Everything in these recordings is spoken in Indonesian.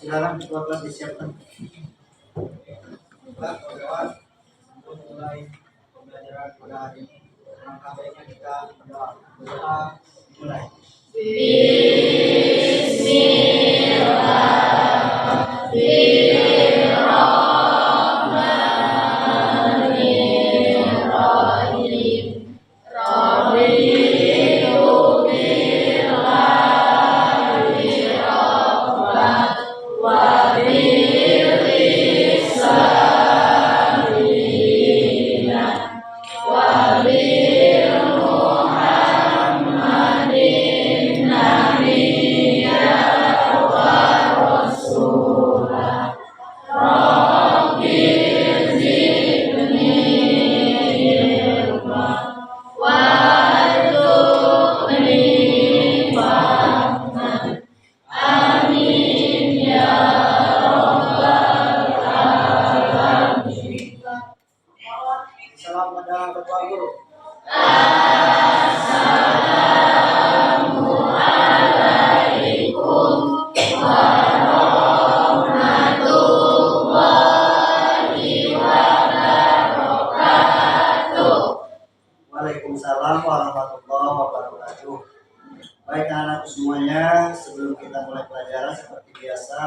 Silakan ketua kelas disiapkan. Pak, kawan, untuk mulai pembelajaran pada hari ini, maka baiknya kita berdoa mulai. Salam pada Bapak Guru. Waalaikumsalam warahmatullahi wabarakatuh. Baik anak-anakku semuanya, sebelum kita mulai pelajaran seperti biasa,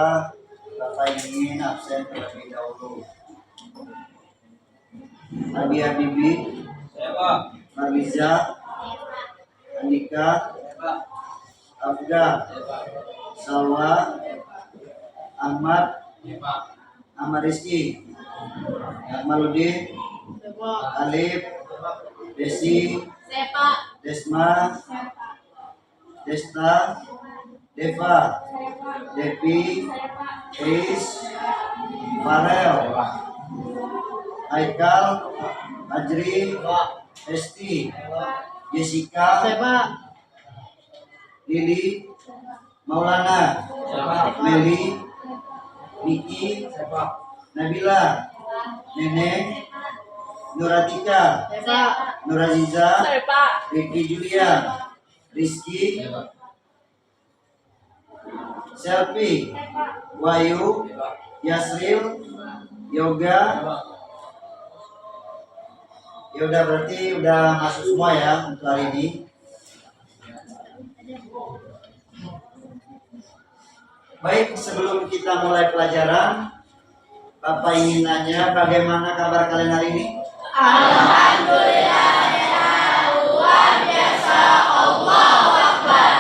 Bapak ingin absen terlebih dahulu. Abi Habibi, Marwiza, Andika, Abda, Salwa, Ahmad, Ahmad Rizki, Akmaludin, Alif, Desi, Desma, Desta, Deva, Devi, Chris, Farel, Haikal, Ajri, Esti, Jessica, Lili, Maulana, Meli, Niki, Nabila, Neneng, Nuratika, Nuraziza, Riki Julia, Rizky, Selfie, Wayu, Yasril, Yoga. Ya udah, berarti udah masuk semua ya untuk hari ini. Baik, sebelum kita mulai pelajaran, Bapak ingin nanya bagaimana kabar kalian hari ini? Alhamdulillah ya, luar biasa, Allahu Akbar.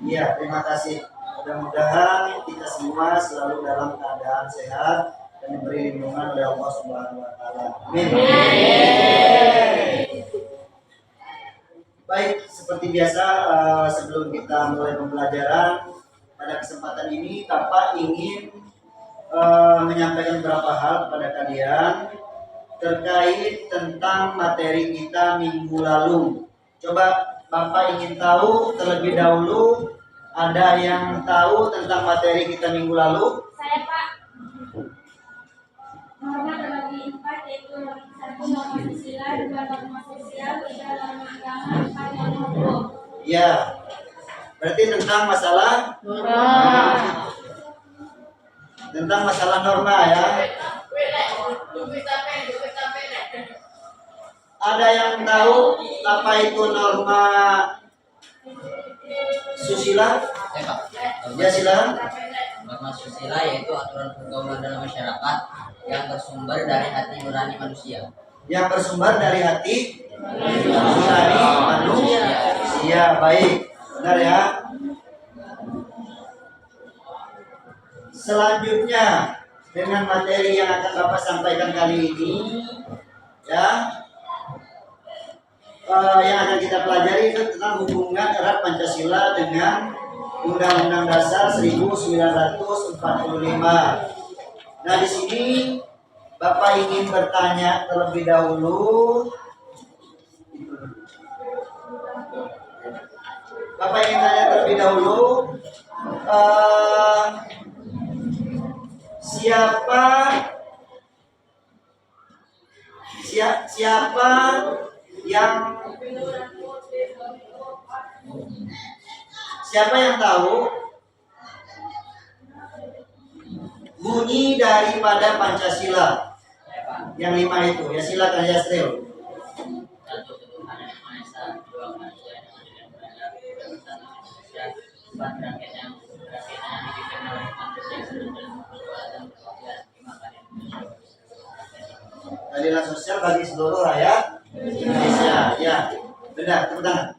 Iya, terima kasih. Mudah-mudahan kita semua selalu dalam keadaan sehat dan diberi lindungan oleh Allah Subhanahu wa taala. Amin. Baik, seperti biasa sebelum kita mulai pembelajaran, pada kesempatan ini Bapak ingin menyampaikan beberapa hal kepada kalian terkait tentang materi kita minggu lalu. Coba Bapak ingin tahu terlebih dahulu, ada yang tahu tentang materi kita minggu lalu? Saya Pak. Norma terbagi 4, yaitu 1 norma susila, 2 norma sosial, 3 norma agama, 4 norma hukum. Ya, berarti tentang masalah norma ya. Ada yang tahu apa itu norma susila? Ya, silakan. Norma susila yaitu aturan pergaulan dalam masyarakat yang bersumber dari hati nurani manusia. Yang bersumber dari hati nurani manusia. Iya, baik. Benar ya. Selanjutnya dengan materi yang akan Bapak sampaikan kali ini, ya, yang akan kita pelajari itu tentang hubungan erat Pancasila dengan Undang-Undang Dasar 1945. Nah, di sini Bapak ingin bertanya terlebih dahulu. Siapa yang tahu bunyi daripada Pancasila. Yang 5 itu. Ya silakan ya Yasril. Satu, Tuhan yang Maha Esa. Dua, manusia yang adil dan beradab. Satu, Indonesia. Empat, rakyat yang dipimpin oleh manusia yang sederhana dan berkuasa dan berkeadilan. Lima, keadilan Indonesia. Keadilan sosial bagi seluruh rakyat Indonesia. Ya, benar. Tepuk tangan.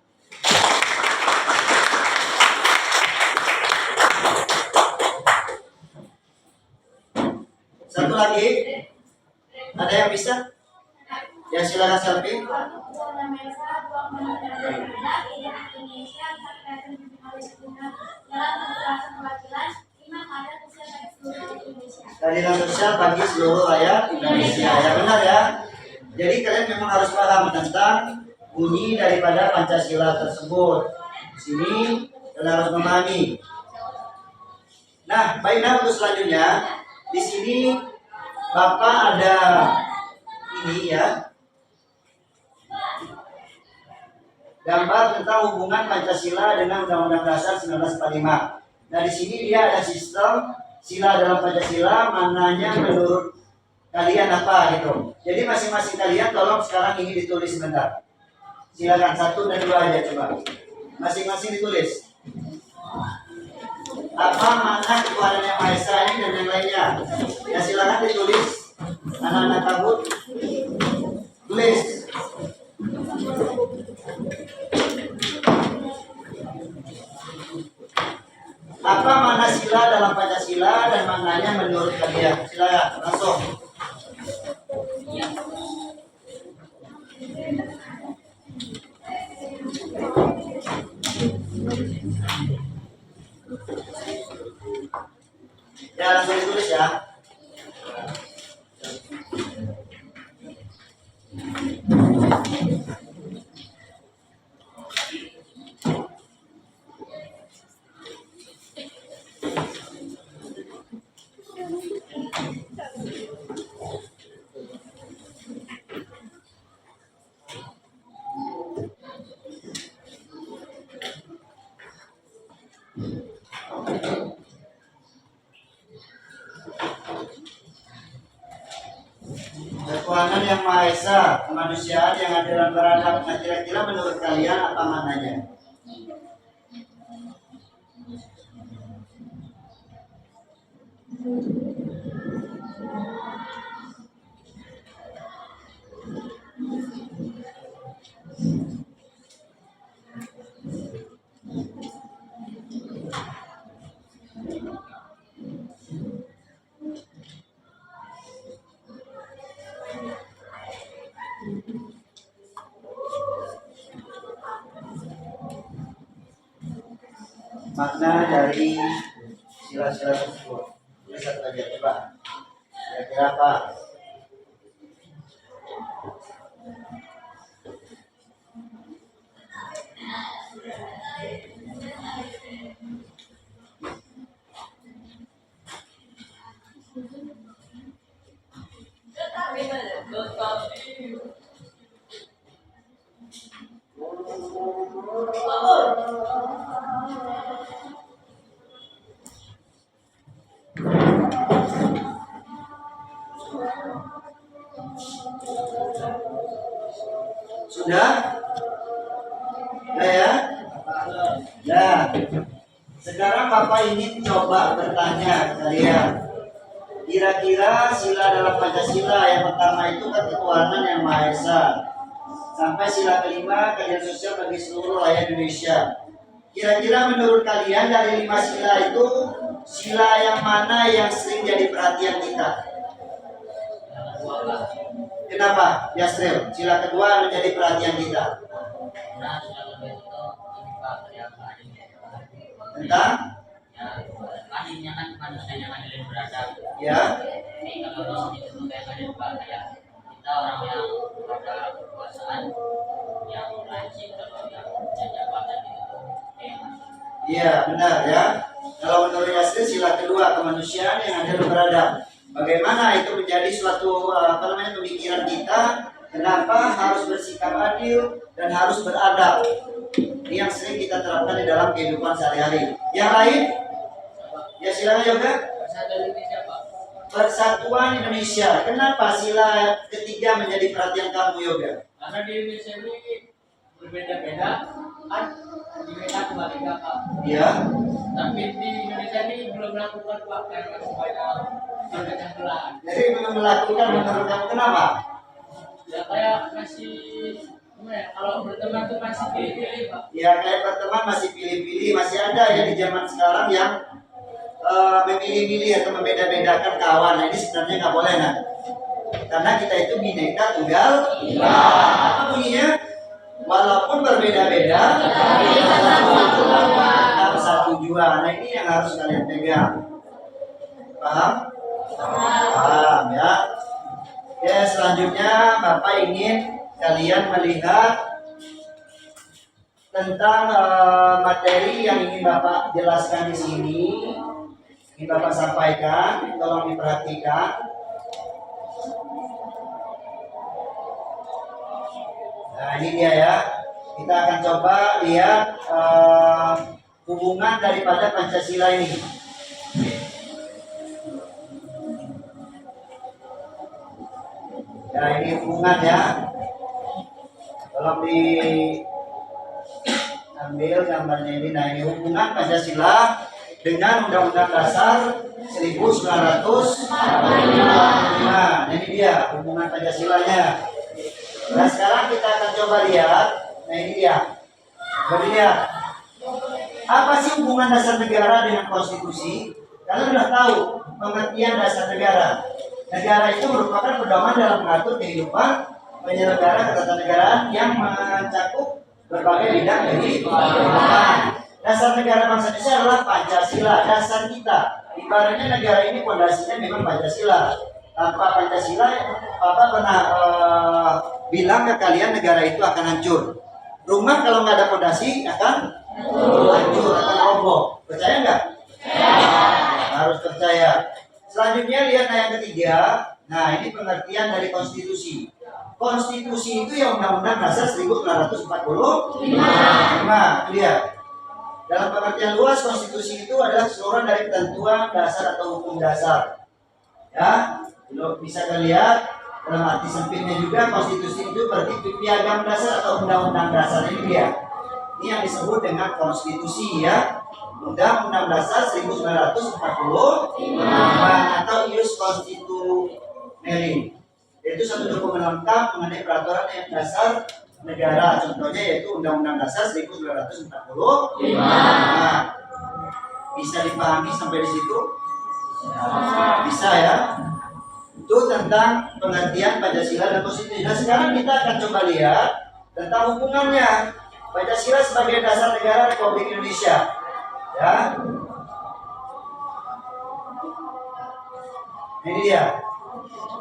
Satu lagi. Ada yang bisa? Ya silakan selfie. Keadilan sosial bagi seluruh rakyat Indonesia. Ya benar ya. Jadi kalian memang harus paham tentang bunyi daripada Pancasila tersebut. Di sini kalian harus memahami. Nah, baiklah untuk selanjutnya di sini Bapak ada ini ya, gambar tentang hubungan Pancasila dengan Undang-Undang Dasar 1945. Nah di sini dia ada sistem sila dalam Pancasila, mananya menurut kalian apa gitu. Jadi masing-masing kalian tolong sekarang ini ditulis sebentar. Silakan 1 dan 2 aja coba. Masing-masing ditulis. Apa makna ketuhanan yang Maha Esa ini dan yang lainnya. Ya silakan ditulis. Anak-anak kabut tulis. Apa makna sila dalam Pancasila dan maknanya menurut kalian? Silakan langsung. Ya langsung ditulis ya. Ketuhanan yang Maha Esa, kemanusiaan yang adil dan beradab. Nah, kira-kira menurut kalian apa maknanya? Makna dari sila-sila tersebut. Ini satu aja coba. Kira-kira apa? Sudah? Ya. Nah, sekarang Bapak ingin coba bertanya ke kalian. Kira-kira sila dalam Pancasila yang pertama itu kan ketuhanan yang Maha Esa. Sampai sila kelima keadilan sosial bagi seluruh rakyat Indonesia. Kira-kira menurut kalian dari 5 sila itu sila yang mana yang sering jadi perhatian kita? Kenapa? Yasril, sila kedua menjadi perhatian kita. Nah, sila kedua itu Tentang? ya, adilnya kan manusia yang adil dan beradab. Ya. Jadi kalau di situ tuh kayak ada dua, kayak kita orang yang pada kekuasaan yang lancip atau yang punya jabatan gitu tuh kayak Iya, benar ya. Kalau menurut Yasril sila kedua kemanusiaan yang adil dan beradab. Bagaimana itu menjadi suatu pemikiran kita? Kenapa harus bersikap adil dan harus beradab? Ini yang sering kita terapkan di dalam kehidupan sehari-hari. Yang lain? Ya silakan Yoga. bahasa Indonesia Pak. Persatuan Indonesia. Kenapa sila ketiga menjadi perhatian kamu, Yoga? Karena di Indonesia ini berbeda-beda, kan berbeda kembali kakak. Ya. Tapi di Indonesia ini belum melakukan Pak karena supaya berbeda belah. Jadi belum melakukan menurut kamu kenapa? Ya kayak masih gimana ya? Kalau berteman tuh masih pilih-pilih Pak. Ya kayak berteman masih pilih-pilih, masih ada ya di zaman sekarang yang memilih-milih atau membeda-bedakan kawan. Nah, ini sebenarnya nggak boleh, nah. Karena kita itu bineka tunggal ika. Apa bunyinya? Walaupun berbeda-beda, kita bersatu jua. Nah, ini yang harus kalian pegang. Paham? Paham ya. Oke, selanjutnya Bapak ingin kalian melihat tentang materi yang ingin Bapak jelaskan di sini. Ini Bapak sampaikan, tolong diperhatikan. Nah, ini dia ya. Kita akan coba lihat hubungan daripada Pancasila ini. Ya, ini hubungan ya. Tolong diambil gambarnya ini. Nah, ini hubungan Pancasila dengan Undang-Undang Dasar 1945. Nah, ini dia hubungan Pancasilanya. Nah, sekarang kita akan coba lihat. Nah, ini dia. Coba lihat. Apa sih hubungan dasar negara dengan konstitusi? Kalian sudah tahu pengertian dasar negara. Negara itu merupakan pedoman dalam mengatur kehidupan penyelenggara ketatanegaraan yang mencakup berbagai bidang kehidupan. Dasar negara bangsa Indonesia adalah Pancasila, dasar kita. Ibaratnya negara ini fondasinya memang Pancasila. Tanpa Pancasila, Bapak pernah bilang ke kalian negara itu akan hancur. Rumah kalau nggak ada fondasi akan hancur, akan roboh. Percaya nggak? Harus percaya. Selanjutnya lihat yang ketiga. Nah, ini pengertian dari konstitusi. Konstitusi itu yang Undang-Undang Dasar 1945. Lihat. Dalam pengertian luas, konstitusi itu adalah keseluruhan dari ketentuan dasar atau hukum dasar. Ya, bisa dilihat dalam arti sempitnya juga konstitusi itu berarti piagam dasar atau undang-undang dasar. Ini dia. Ini yang disebut dengan konstitusi ya. Undang-Undang Dasar 1945 atau Ius Constitutionally. Yaitu satu dokumen lengkap mengenai peraturan yang dasar negara. Contohnya yaitu Undang-Undang Dasar 1945. Nah, bisa dipahami sampai di situ? Bisa ya. Itu tentang pengertian Pancasila dan konstitusi. Nah, sekarang kita akan coba lihat tentang hubungannya Pancasila sebagai dasar negara Republik Indonesia. Ya. Ini dia.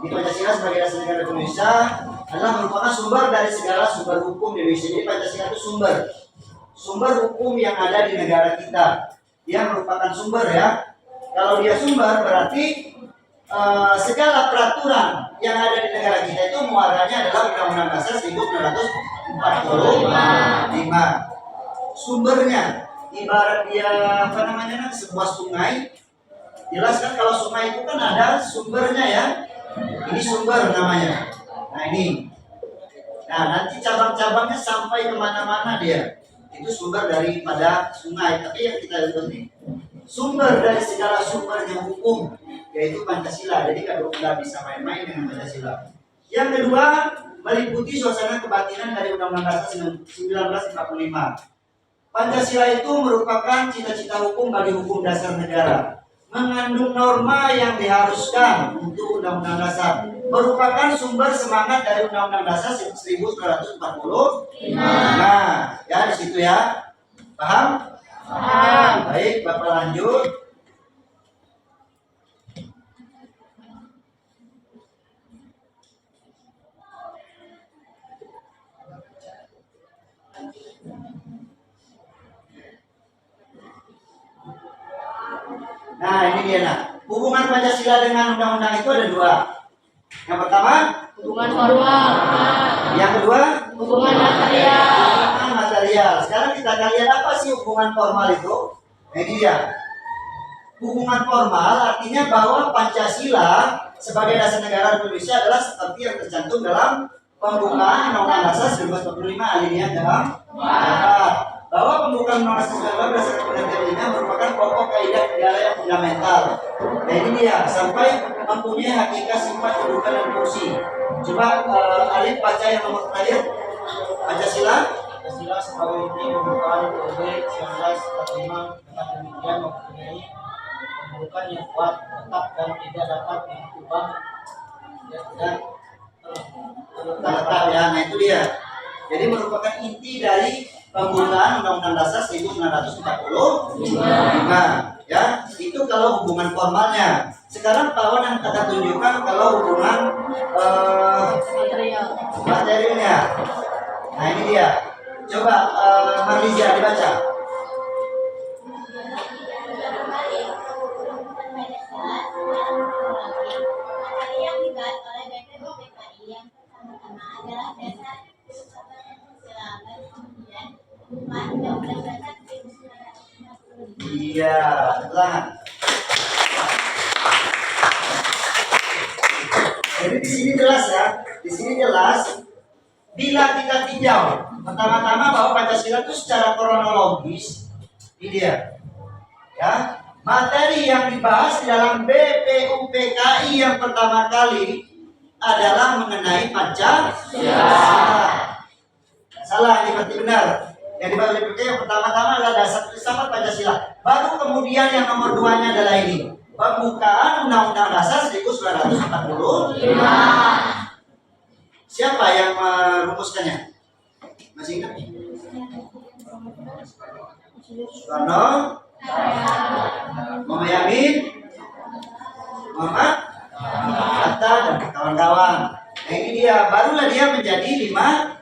Di Pancasila sebagai dasar negara Republik Indonesia adalah merupakan sumber dari segala sumber hukum di Indonesia. Jadi Pancasila itu sumber hukum yang ada di negara kita. Dia merupakan sumber ya. Kalau dia sumber berarti segala peraturan yang ada di negara kita itu muaranya adalah Undang-Undang Dasar 1945. Sumbernya ibarat dia sebuah sungai. Jelas kan kalau sungai itu kan ada sumbernya ya. Ini sumber namanya. Nah ini. Nah nanti cabang-cabangnya sampai kemana-mana dia. Itu sumber daripada sungai. Tapi yang kita lihat ini sumber dari segala sumbernya hukum, yaitu Pancasila. Jadi kalau nggak bisa main-main dengan Pancasila. Yang kedua, meliputi suasana kebatinan dari Undang-Undang Dasar 1945. Pancasila itu merupakan cita-cita hukum bagi hukum dasar negara. Mengandung norma yang diharuskan untuk Undang-Undang Dasar. Merupakan sumber semangat dari Undang-Undang Dasar 1945. Nah, ya di situ ya. Paham? Baik, Bapak lanjut. Nah, ini dia nah. Hubungan Pancasila dengan undang-undang itu ada dua. Yang pertama, Hubungan formal. yang kedua, Hubungan material. hubungan material. Sekarang kita akan lihat apa sih hubungan formal itu. Nah, ini dia. hubungan formal artinya bahwa Pancasila sebagai dasar negara Republik Indonesia adalah seperti yang tercantum dalam pembukaan Undang-Undang Dasar 1945 alinea keempat, bahwa pembukaan Undang-Undang Dasar 1945 berdasarkan pengertian ini merupakan pokok kaidah negara yang fundamental. Nah ini dia, sampai mempunyai hakikat sifat kedudukan dan fungsi. Coba Alif baca yang nomor terakhir. Pancasila sebagai inti pembukaan UUD 1945 dengan demikian mempunyai kedudukan yang kuat, tetap dan tidak dapat diubah dan terletak ya. Nah itu dia. Jadi merupakan inti dari pembukaan Undang-Undang Dasar 1945 ya. Itu kalau hubungan formalnya. Sekarang Pak Wan yang akan tunjukkan kalau hubungan materialnya. Nah ini dia. Coba Marliza dibaca. Materi yang dibahas oleh DPP DKI yang pertama adalah dasar Pancasila dan kemudian Undang-Undang Dasar 1945. Iya, betul. Jadi di sini jelas ya, di sini jelas. Bila kita tinjau pertama-tama bahwa Pancasila itu secara kronologis, ini dia, ya. Materi yang dibahas di dalam BPUPKI yang pertama kali adalah mengenai Pancasila. Salah, ini berarti benar. Yang dibahas di BPUPKI yang pertama-tama adalah dasar filsafat Pancasila. Baru kemudian yang nomor 2-nya adalah ini, pembukaan Undang-Undang Dasar 1945. Siapa yang merumuskannya? Masih ingat? Soekarno, Muhammad Yamin, Muhammad Hatta dan kawan-kawan. Nah ini dia, barulah dia menjadi lima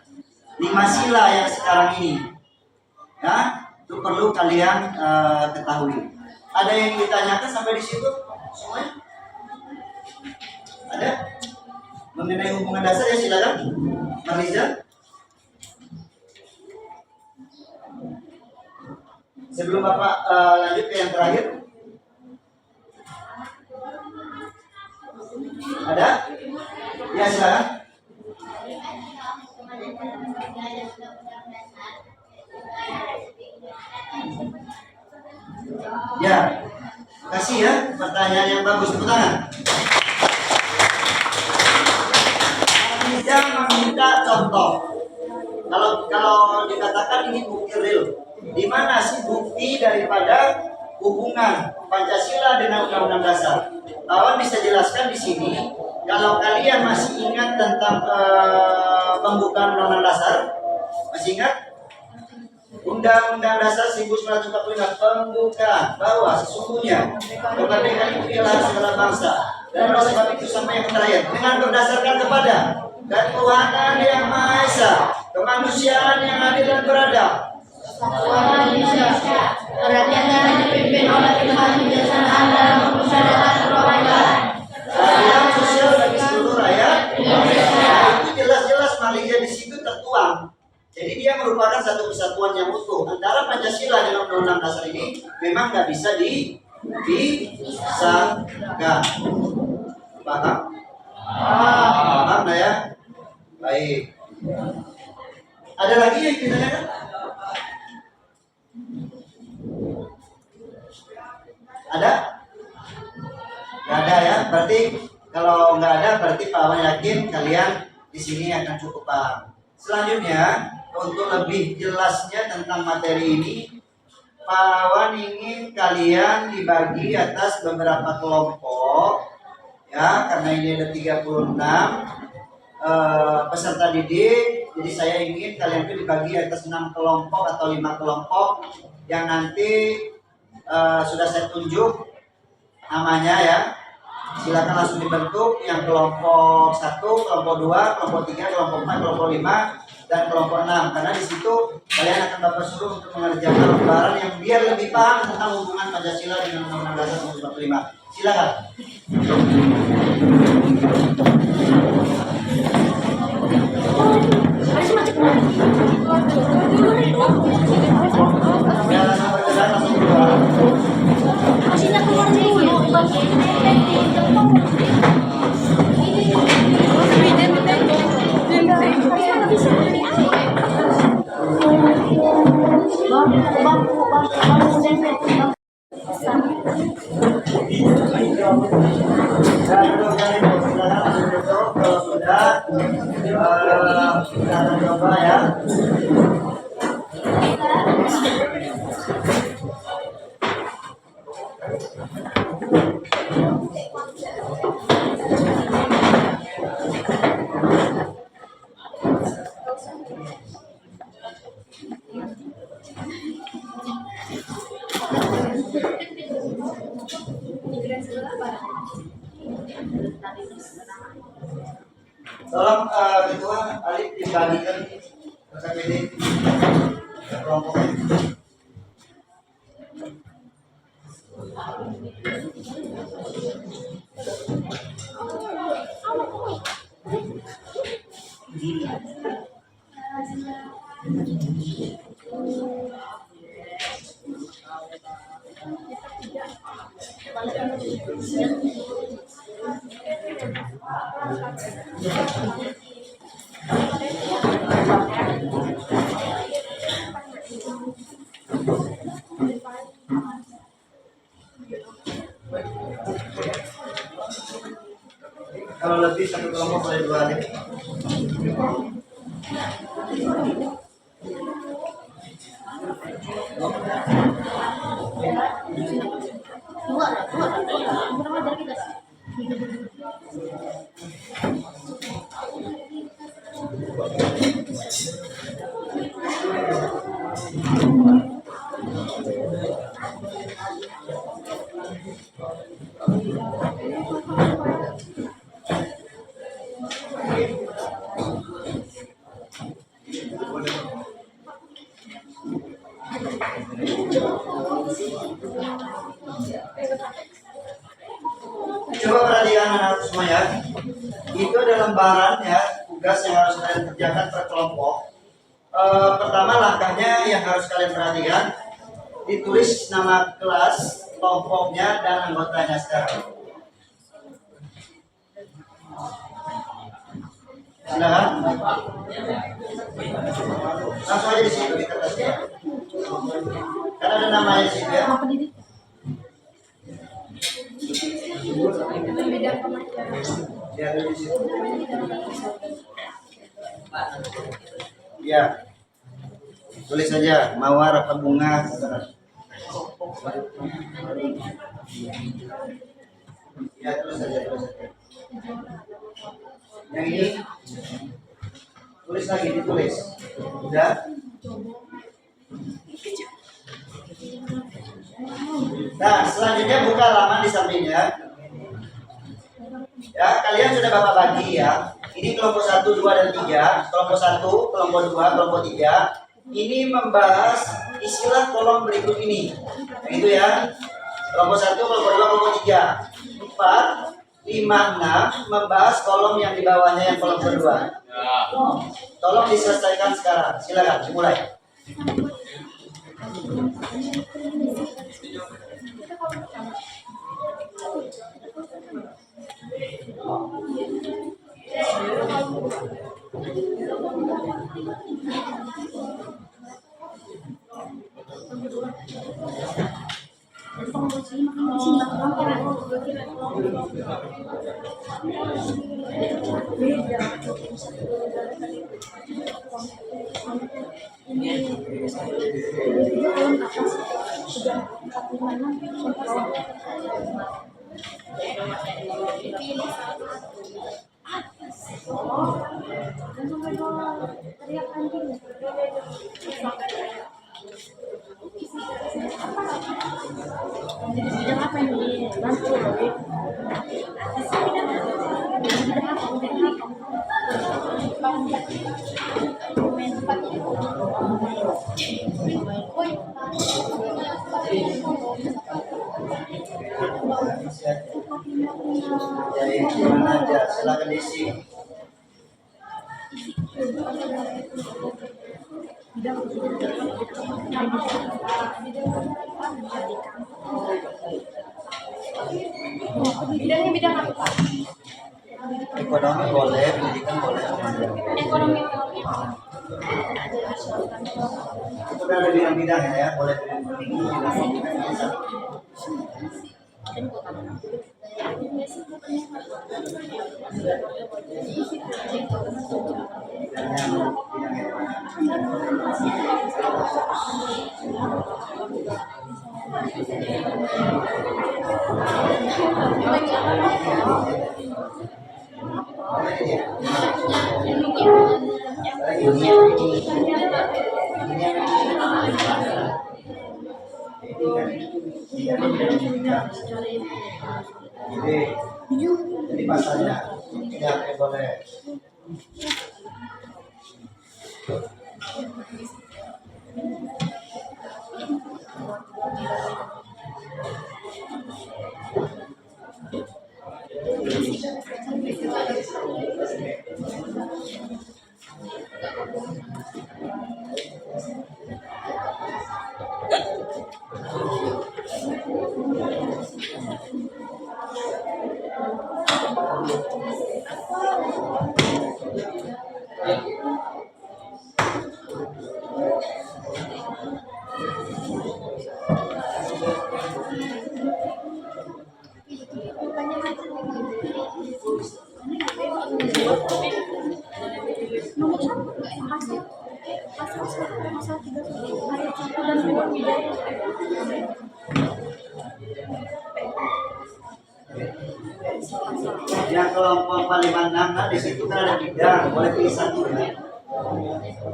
sila yang sekarang ini. Ya, itu perlu kalian ketahui. Ada yang ditanyakan sampai di situ semuanya? Ada? Mengenai hubungan dasar ya silakan, Marliza. Sebelum Bapak lanjut ke yang terakhir, ada? Ya silakan. Ya, kasih ya pertanyaan yang bagus, tepuk tangan. Bisa meminta contoh. Kalau dikatakan ini bukti real, di mana sih bukti daripada hubungan Pancasila dengan Undang-Undang Dasar? Kawan bisa jelaskan di sini. Kalau kalian masih ingat tentang pembukaan Undang-Undang Dasar, masih ingat? Undang-Undang Dasar 1945 pembukaan bahwa sesungguhnya kemerdekaan itu ialah segala bangsa, dan oleh sebab itu sampai yang terakhir dengan berdasarkan kepada ketuhanan yang Maha Esa, kemanusiaan yang adil dan beradab, Kesatuan Indonesia, perhatian yang dipimpin oleh Tuhan kebijaksanaan dalam pemusyawaratan perwakilan, keadilan sosial bagi seluruh rakyat Indonesia. Nah, itu jelas-jelas Malaysia di situ tertuang. Jadi dia merupakan satu kesatuan yang utuh. Antara Pancasila dengan Undang-Undang Dasar ini memang nggak bisa dipisahkan. Paham? Paham nggak ya? Baik. Ada lagi yang ditanyakan? Ada? Nggak ada ya? Berarti kalau nggak ada, berarti Pak Wan yakin kalian di sini akan cukup paham. Selanjutnya, untuk lebih jelasnya tentang materi ini, Pak Wan ingin kalian dibagi atas beberapa kelompok, ya, karena ini ada 36 peserta didik. Jadi saya ingin kalian itu dibagi atas 6 kelompok atau 5 kelompok yang nanti sudah saya tunjuk namanya ya. Silakan langsung dibentuk yang kelompok 1, kelompok 2, kelompok 3, kelompok 4, kelompok 5 dan kelompok 6. Karena di situ kalian akan Bapak suruh untuk mengerjakan lembaran yang biar lebih paham tentang hubungan Pancasila dengan Undang-Undang Dasar 1945. Silakan. Ya, langsung bergerak langsung keluar. Kalau sudah, silakan coba ya. Tolong ketua Alif dibagikan ke KPD ke kelompoknya. Kalau lebih satu kelompok boleh 2 adik. Coba perhatikan anak semua ya. Itu ada lembaran ya, tugas yang harus kalian kerjakan per kelompok. Pertama langkahnya yang harus kalian perhatikan, ditulis nama kelas, kelompoknya dan anggotanya sekarang. Silakan. Langsung aja di situ di kertasnya. Karena ada namanya di situ ya. Ya, ada di situ. Ya. Tulis saja mawar apa bunga. Ya, tulis saja, tulis saja. Yang ini tulis lagi, ditulis. Udah. Nah, selanjutnya buka halaman di sampingnya. Ya, kalian sudah Bapak bagi ya. Ini kelompok 1, 2, dan 3. Kelompok 1, kelompok 2, kelompok 3. Ini membahas istilah kolom berikut ini. Itu ya. Kelompok 1, kelompok 2, kelompok 3. 4, 5, 6 membahas kolom yang di bawahnya yang kolom kedua. Tolong diselesaikan sekarang. Silakan dimulai. Jadi gimana aja, silakan diisi. Bidangnya bidang apa Pak? Ekonomi boleh, pendidikan boleh. Ekonomi. Itu kan ada bidang-bidangnya ya, boleh bidang. Jadi pasarnya tidak boleh. Nomor 1 pasal 3 ayat 1 dan 2 bidang. Yang kelompok 56, nah di situ kan ada bidang, boleh pilih satu ya.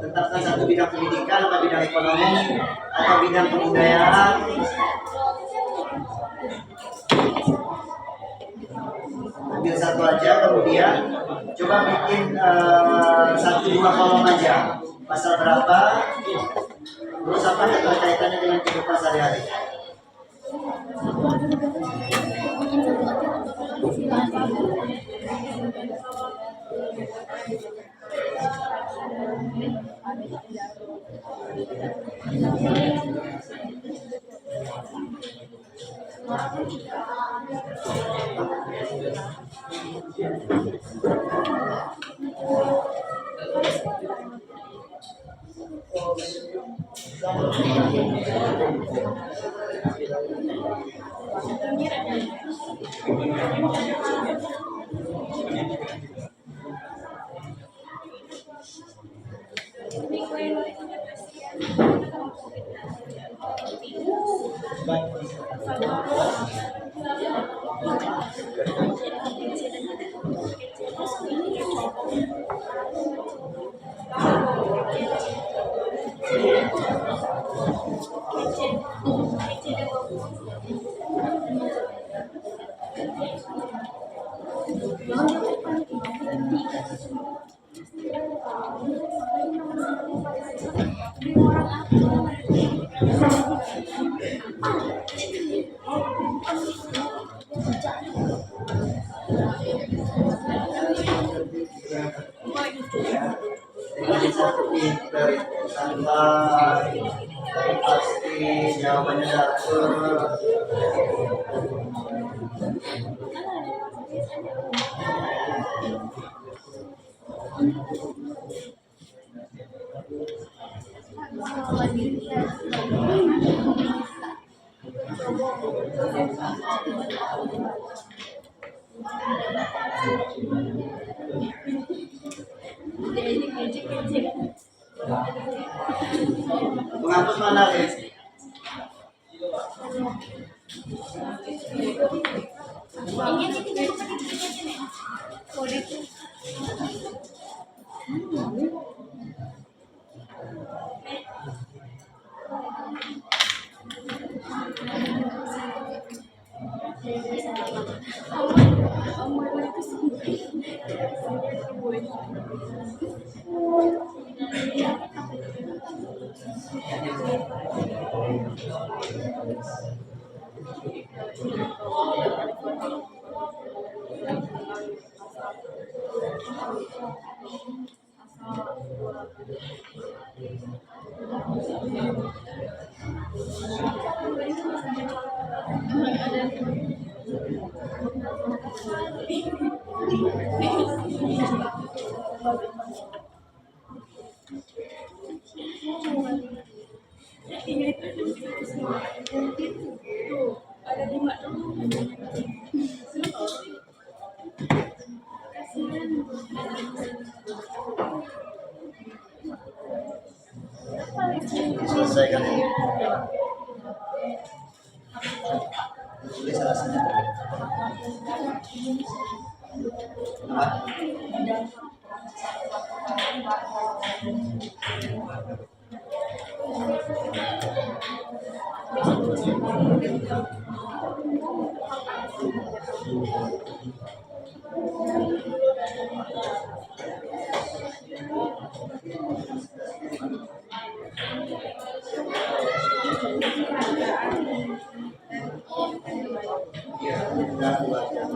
Tetapkan satu bidang pendidikan atau bidang ekonomi atau bidang kebudayaan. Ambil satu aja, kemudian coba bikin 1-2 kolom aja. Pasal berapa? Terus apa keterkaitannya dengan kehidupan sehari-hari? Satu pinter santai, pasti jawabannya dapur. Menghapus mana guys? Selesaikan ini. Tulis alasannya. Hah? Ya, udah dua jam.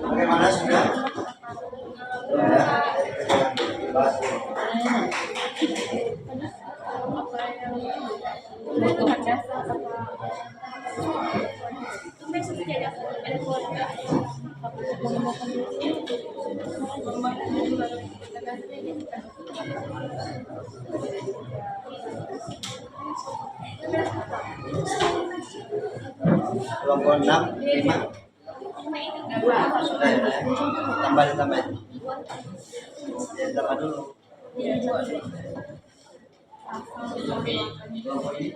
Bagaimana sudah? Ya, bahas. Kelompok 6, 5. Sudah ya, tambah. Ya, tambah dulu. Kelompok ini.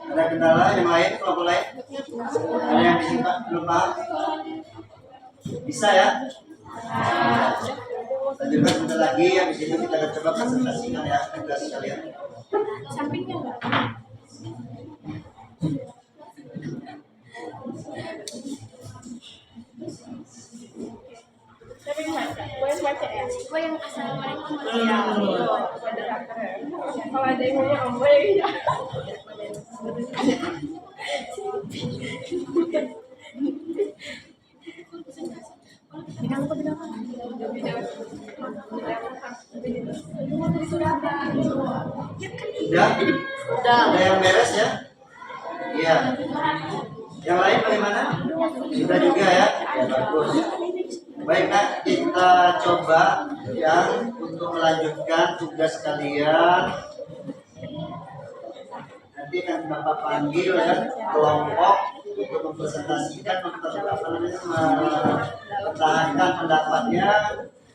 Ada kendala yang lain, kelompok lain? Ada yang belum paham? Bisa ya? Lanjutkan sebentar lagi, habis itu kita akan coba presentasikan ya tugas kalian. Sampingnya enggak? Tapi boleh baca ya? Gue yang assalamualaikum kalau ada yang ngomong om boleh ya. Bidang apa? Sudah? Ada yang beres ya? Iya. Yang lain bagaimana? Sudah juga ya? Ya bagus. Baik, nah kita coba ya untuk melanjutkan tugas kalian. Nanti akan Bapak panggil ya kelompok untuk mempresentasikan, mempertahankan pendapatnya,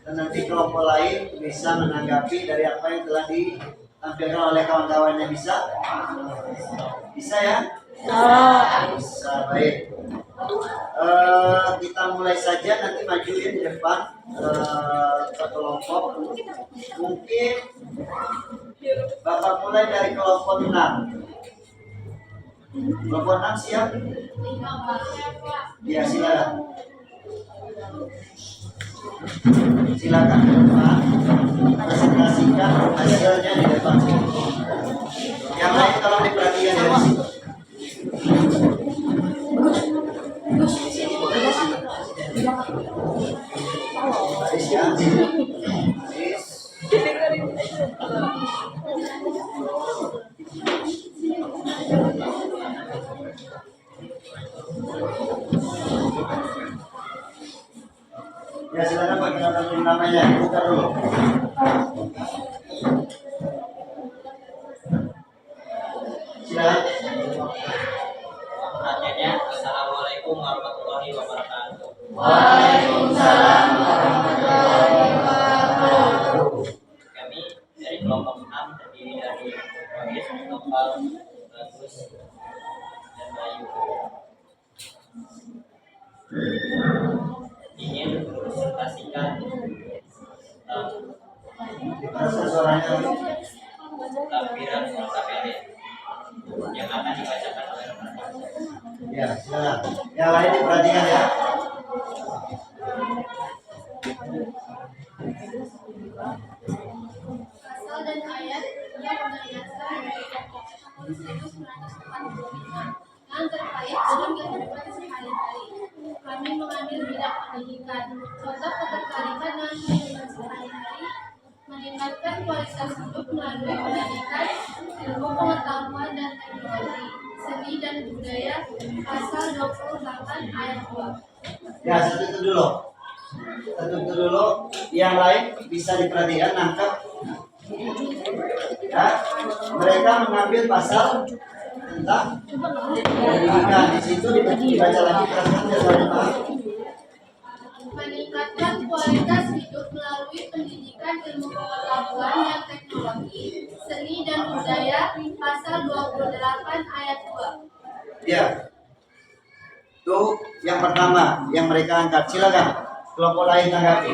dan nanti kelompok lain bisa menanggapi dari apa yang telah ditampilkan oleh kawan-kawannya. Bisa ya? Bisa, baik. Kita mulai saja, nanti majuin di depan ke kelompok. Mungkin Bapak mulai dari kelompok 6. Kelompok 6 siap? Ya, silakan. Silakan ke depan, presentasikan hasilnya di depan. Yang lain tolong diperhatikan dari situ. Baris ya. Baris. Ya silakan Pak, kita tentuin namanya. Buka dulu. Silakan. Akhirnya, Assalamualaikum warahmatullahi wabarakatuh. Waalaikumsalam warahmatullahi wabarakatuh. Kami dari kelompok 6 terdiri dari Bagus, Topal, Bagus, dan Bayu. Ingin mempresentasikan Rasa suaranya. lampiran KPD yang akan dibacakan oleh rekan-rekan. Ya, silakan. Yang lain diperhatikan ya. Pasal dan ayat yang berdasar dari pokok 1945 yang terkait dengan kehidupan sehari-hari. Kami mengambil bidang pendidikan. Contoh ketertarikan dengan kehidupan sehari-hari meningkatkan kualitas hidup melalui pendidikan, ilmu pengetahuan dan teknologi, Seni dan Budaya pasal 28 ayat 2. Ya, satu itu dulu. Yang lain bisa diperhatikan, nangkep. Ya, mereka mengambil pasal tentang pendidikan. Di situ dibaca lagi perhatikan. Meningkatkan kualitas hidup melalui pendidikan ilmu pengetahuan dan teknologi, seni dan budaya pasal 28 ayat 2. Ya. Itu yang pertama yang mereka angkat. Silakan kelompok lain tanggapi.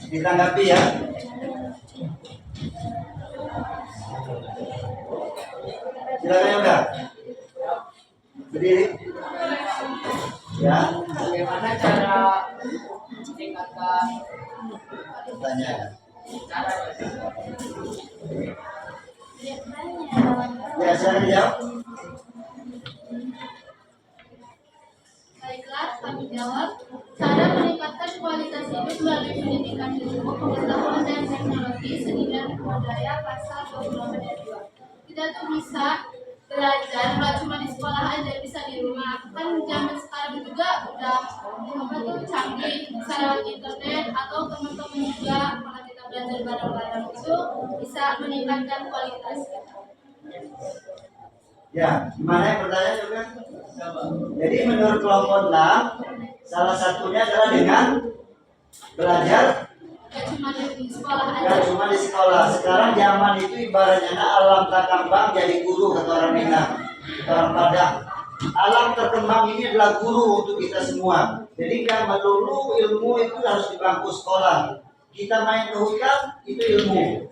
Ditanggapi ya. Silakan ya udah. Berdiri. Ya. Bagaimana cara meningkatkan Tanya. cara Ya, silakan jawab. Baiklah, kami jawab. Cara meningkatkan kualitas hidup melalui pendidikan ilmu pengetahuan dan teknologi, seni dan budaya pasal 28 ayat 2. Kita tuh bisa belajar nggak cuma di sekolah aja, bisa di rumah. Kan zaman sekarang juga udah apa tuh canggih, bisa lewat internet atau teman-teman juga kalau kita belajar bareng-bareng itu bisa meningkatkan kualitas. Ya, gimana yang bertanya juga? Jadi menurut kelompok 6, salah satunya adalah dengan belajar. Gak cuma di sekolah aja. Gak cuma di sekolah. Sekarang zaman itu ibaratnya alam tak kembang jadi guru, kata orang Minang, kata orang Padang. Alam terkembang ini adalah guru untuk kita semua. Jadi gak melulu ilmu itu harus di bangku sekolah. Kita main ke hutan itu ilmu.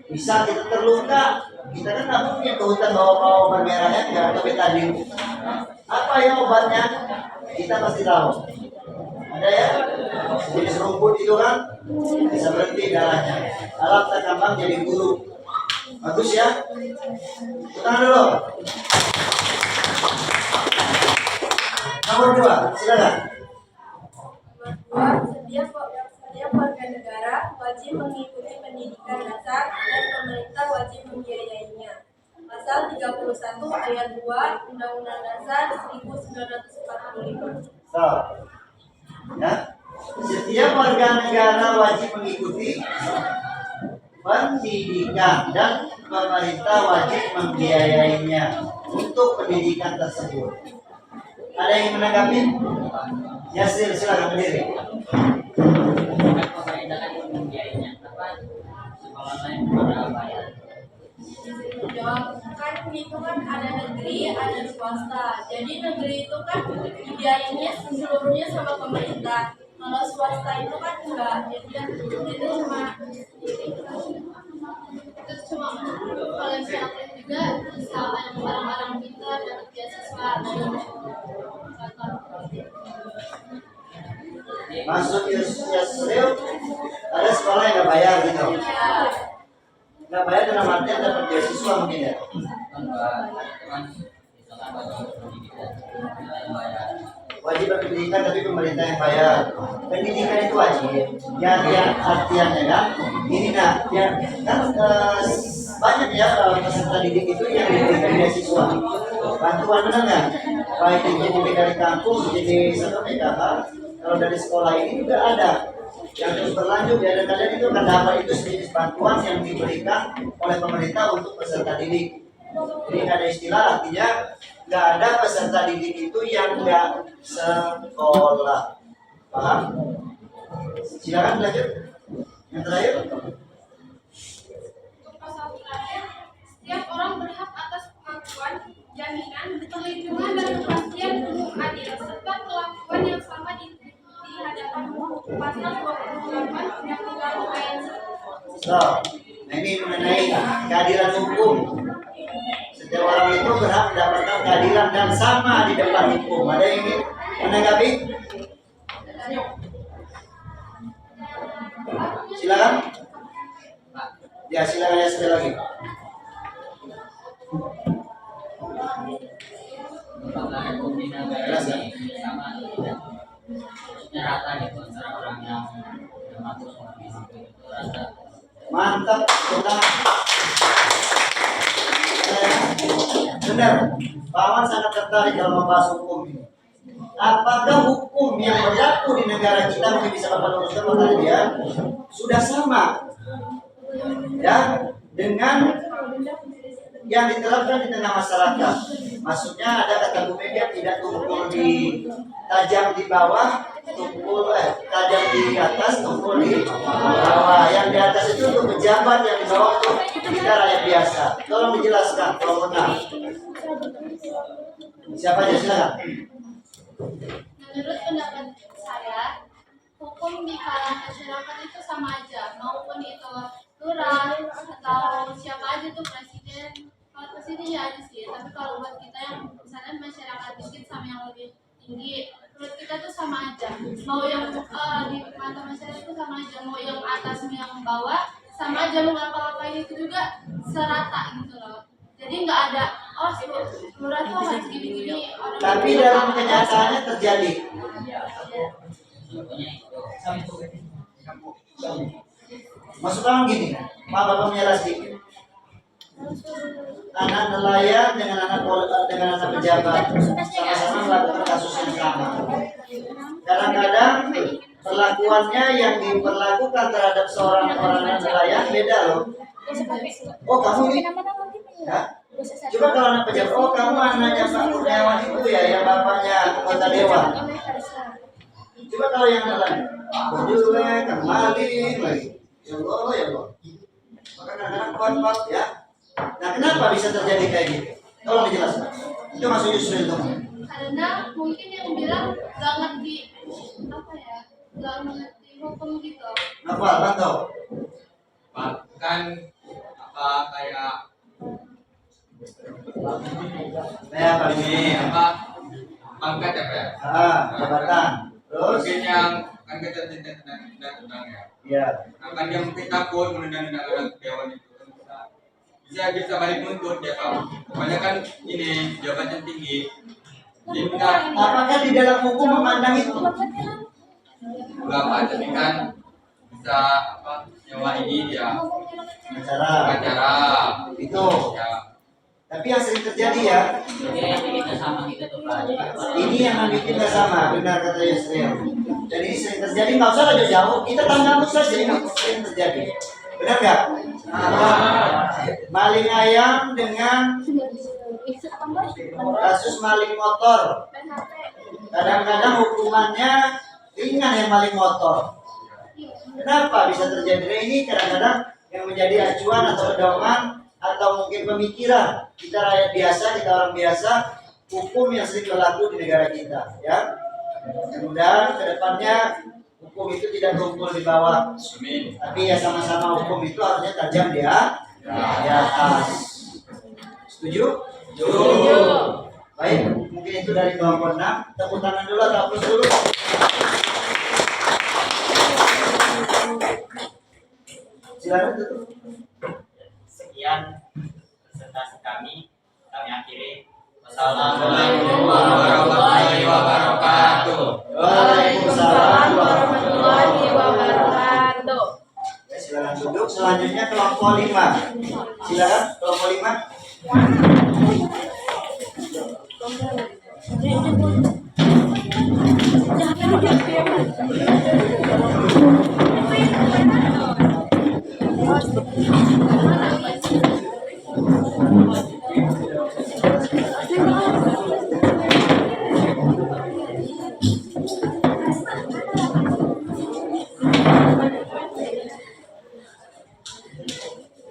Bisa kita terluka, kita kan nggak mungkin ke hutan bawa obat merahnya nggak, tapi tadi apa ya obatnya kita pasti tahu. Ada ya, jenis rumput itu kan bisa berhenti darahnya. Alam tak kembang jadi guru. Bagus ya. Tangan dulu. Nomor 2, silakan. Setiap warga negara wajib mengikuti pendidikan dasar dan pemerintah wajib membiayainya. Pasal 31 ayat 2 Undang-Undang Dasar 1945. So, ya. Setiap warga negara wajib mengikuti pendidikan dan pemerintah wajib membiayainya untuk pendidikan tersebut. Ada yang menanggapi? Ya, silakan berdiri. pemerintah kan membiayainya, apa sekolah lain pada bayar. Jawab, kan itu kan ada negeri, ada swasta. Jadi negeri itu kan biayanya seluruhnya sama pemerintah. Kalau swasta itu kan enggak. Jadi itu cuma Kalau misalnya juga bisa ada barang-barang kita dapat beasiswa Masuk Yusril, ada sekolah yang nggak bayar gitu. Nggak bayar dalam artian dapat beasiswa mungkin ya. Wajib berpendidikan tapi pemerintah yang bayar. Pendidikan itu wajib. Yang artiannya kan ini nah, ya kan banyak ya peserta didik itu yang diberikan beasiswa. Bantuan benar nggak? Baik itu dari kampus, jadi satu PKH. Kalau dari sekolah ini juga ada yang terus berlanjut ya, dan kalian itu akan dapat itu sejenis bantuan yang diberikan oleh pemerintah untuk peserta didik. Jadi nggak ada istilah, artinya nggak ada peserta didik itu yang nggak sekolah. Paham? Silakan lanjut. Yang terakhir. Untuk pasal terakhir, setiap orang berhak atas pengakuan, jaminan, perlindungan dan kepastian hukum adil serta perlakuan yang sama di hadapan hukum. Pasal 28 Undang-Undang ayat 1. So, nah ini mengenai keadilan hukum. Setiap orang itu berhak mendapatkan keadilan dan sama di depan hukum. Ada yang ingin menanggapi? Silakan. Ya, silakan ya sekali lagi. Apakah hukum di negara ini sama tidak? Maksudnya rata gitu antara orang yang masuk di situ. benar. Pak Wan sangat tertarik dalam membahas hukum ini. Apakah hukum yang berlaku di negara kita, mungkin bisa Bapak luruskan pertanyaan, sudah sama ya dengan yang diterapkan di tengah masyarakat? Maksudnya ada kata Bu Mega, tidak tumpul di tajam di bawah, tajam di atas, tumpul di bawah. Yang di atas itu untuk pejabat, yang di bawah untuk kita rakyat biasa. Tolong dijelaskan kalau benar. Siapa aja, silakan. Menurut pendapat saya, hukum di kalangan masyarakat itu sama aja, maupun itu lurah atau siapa aja tuh presiden. Kalau presiden ya ada sih, tapi kalau buat kita yang misalnya masyarakat miskin sama yang lebih tinggi, menurut kita tuh sama aja. Mau yang di mata masyarakat itu sama aja, mau yang atas mau yang bawah sama aja, mau ngapa-ngapain itu juga serata gitu loh. Jadi nggak ada lurah tuh harus gini-gini. Tapi dalam kenyataannya terjadi. Maksud orang gini, Pak Bapak menjelaskan sedikit. Anak nelayan dengan anak pejabat sama-sama melakukan kasus yang sama. Kadang-kadang perlakuannya yang diperlakukan terhadap seorang nelayan beda loh. Oh kamu ini, ya? Coba kalau anak pejabat, oh kamu anaknya Pak Kurniawan itu ya, yang bapaknya anggota dewan. Coba kalau yang nelayan, berdua kembali lagi. Ya Allah, ya Allah. Maka kadang-kadang kuat-kuat ya. Nah, kenapa bisa terjadi kayak gitu? Tolong dijelaskan. Itu masuk Yusril itu. Karena mungkin yang bilang nggak ngerti nggak ngerti hukum gitu. Apa? Bantu. Bahkan kayak Apa ini? pangkat ya Pak ya? Jabatan. Terus? Mungkin yang kan kita tidak tentang ya. Iya. Nah, kan dia mungkin takut menunda-nunda anak dewan itu. Bisa balik nuntut ya Pak. Pokoknya kan ini jabatan tinggi. Jadi benar. Apakah di dalam hukum memandang itu? Enggak Pak, tapi kan bisa nyawa ini dia acara Itu. ya. Tapi yang sering terjadi ya, Jadi kita sama gitu tuh Pak. ini yang membuat kita sama, benar kata Yusril. Dan ini sering terjadi, nggak usah jauh-jauh, kita tanggapi saja ini sering terjadi. Benar nggak? Maling ayam dengan kasus maling motor. Kadang-kadang hukumannya ringan yang maling motor. Kenapa bisa terjadi? Nah, ini kadang-kadang yang menjadi acuan atau pedoman atau mungkin pemikiran kita rakyat biasa, kita orang biasa, hukum yang sering berlaku di negara kita, ya. Mudah-mudahan kedepannya hukum itu tidak tumpul di bawah, tapi ya sama-sama hukum itu harusnya tajam di atas. Setuju? Setuju. Baik, mungkin itu dari kelompok 6. Tepuk tangan dulu atau hapus dulu. Silakan tutup. Sekian presentasi kami akhiri. Assalamualaikum warahmatullahi wabarakatuh. Waalaikumsalam warahmatullahi wabarakatuh. Silakan duduk. Selanjutnya kelompok 5. Silakan kelompok 5.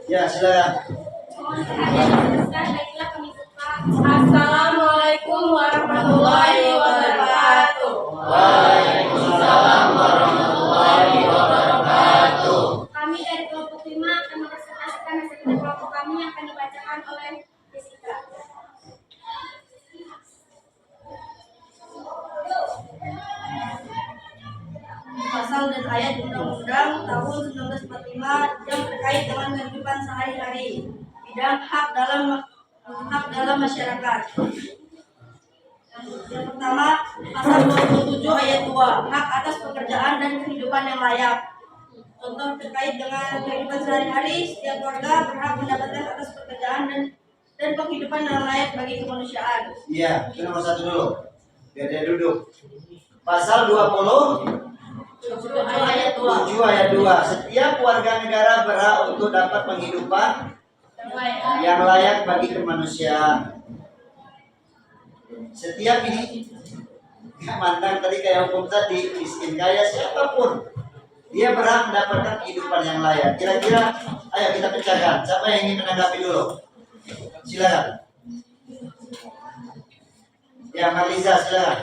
Ya, silakan. Assalamualaikum warahmatullahi wabarakatuh. Waalaikumsalam warahmatullahi wabarakatuh. Kami dari kelompok 5 akan mempresentasikan hasil kerja kelompok kami yang akan dibacakan oleh Jessica. Pasal dan ayat Undang-Undang tahun 1945 yang terkait dengan kehidupan sehari-hari, bidang hak dalam masyarakat. Yang pertama, pasal 27 ayat 2, hak atas pekerjaan dan kehidupan yang layak. Contoh terkait dengan kehidupan sehari-hari, setiap warga berhak mendapatkan atas pekerjaan dan dan penghidupan yang layak bagi kemanusiaan. Iya, itu nomor 1 dulu. Biar dia duduk. Pasal 27 ayat 2. ayat 2. Setiap warga negara berhak untuk dapat penghidupan yang layak bagi kemanusiaan. Setiap ini mantan tadi kayak hukum tadi, miskin kaya siapapun, dia berhak mendapatkan kehidupan yang layak. Kira-kira, ayo kita pecahkan. Siapa yang ingin menanggapi dulu? Silakan. Ya, Marliza, silakan.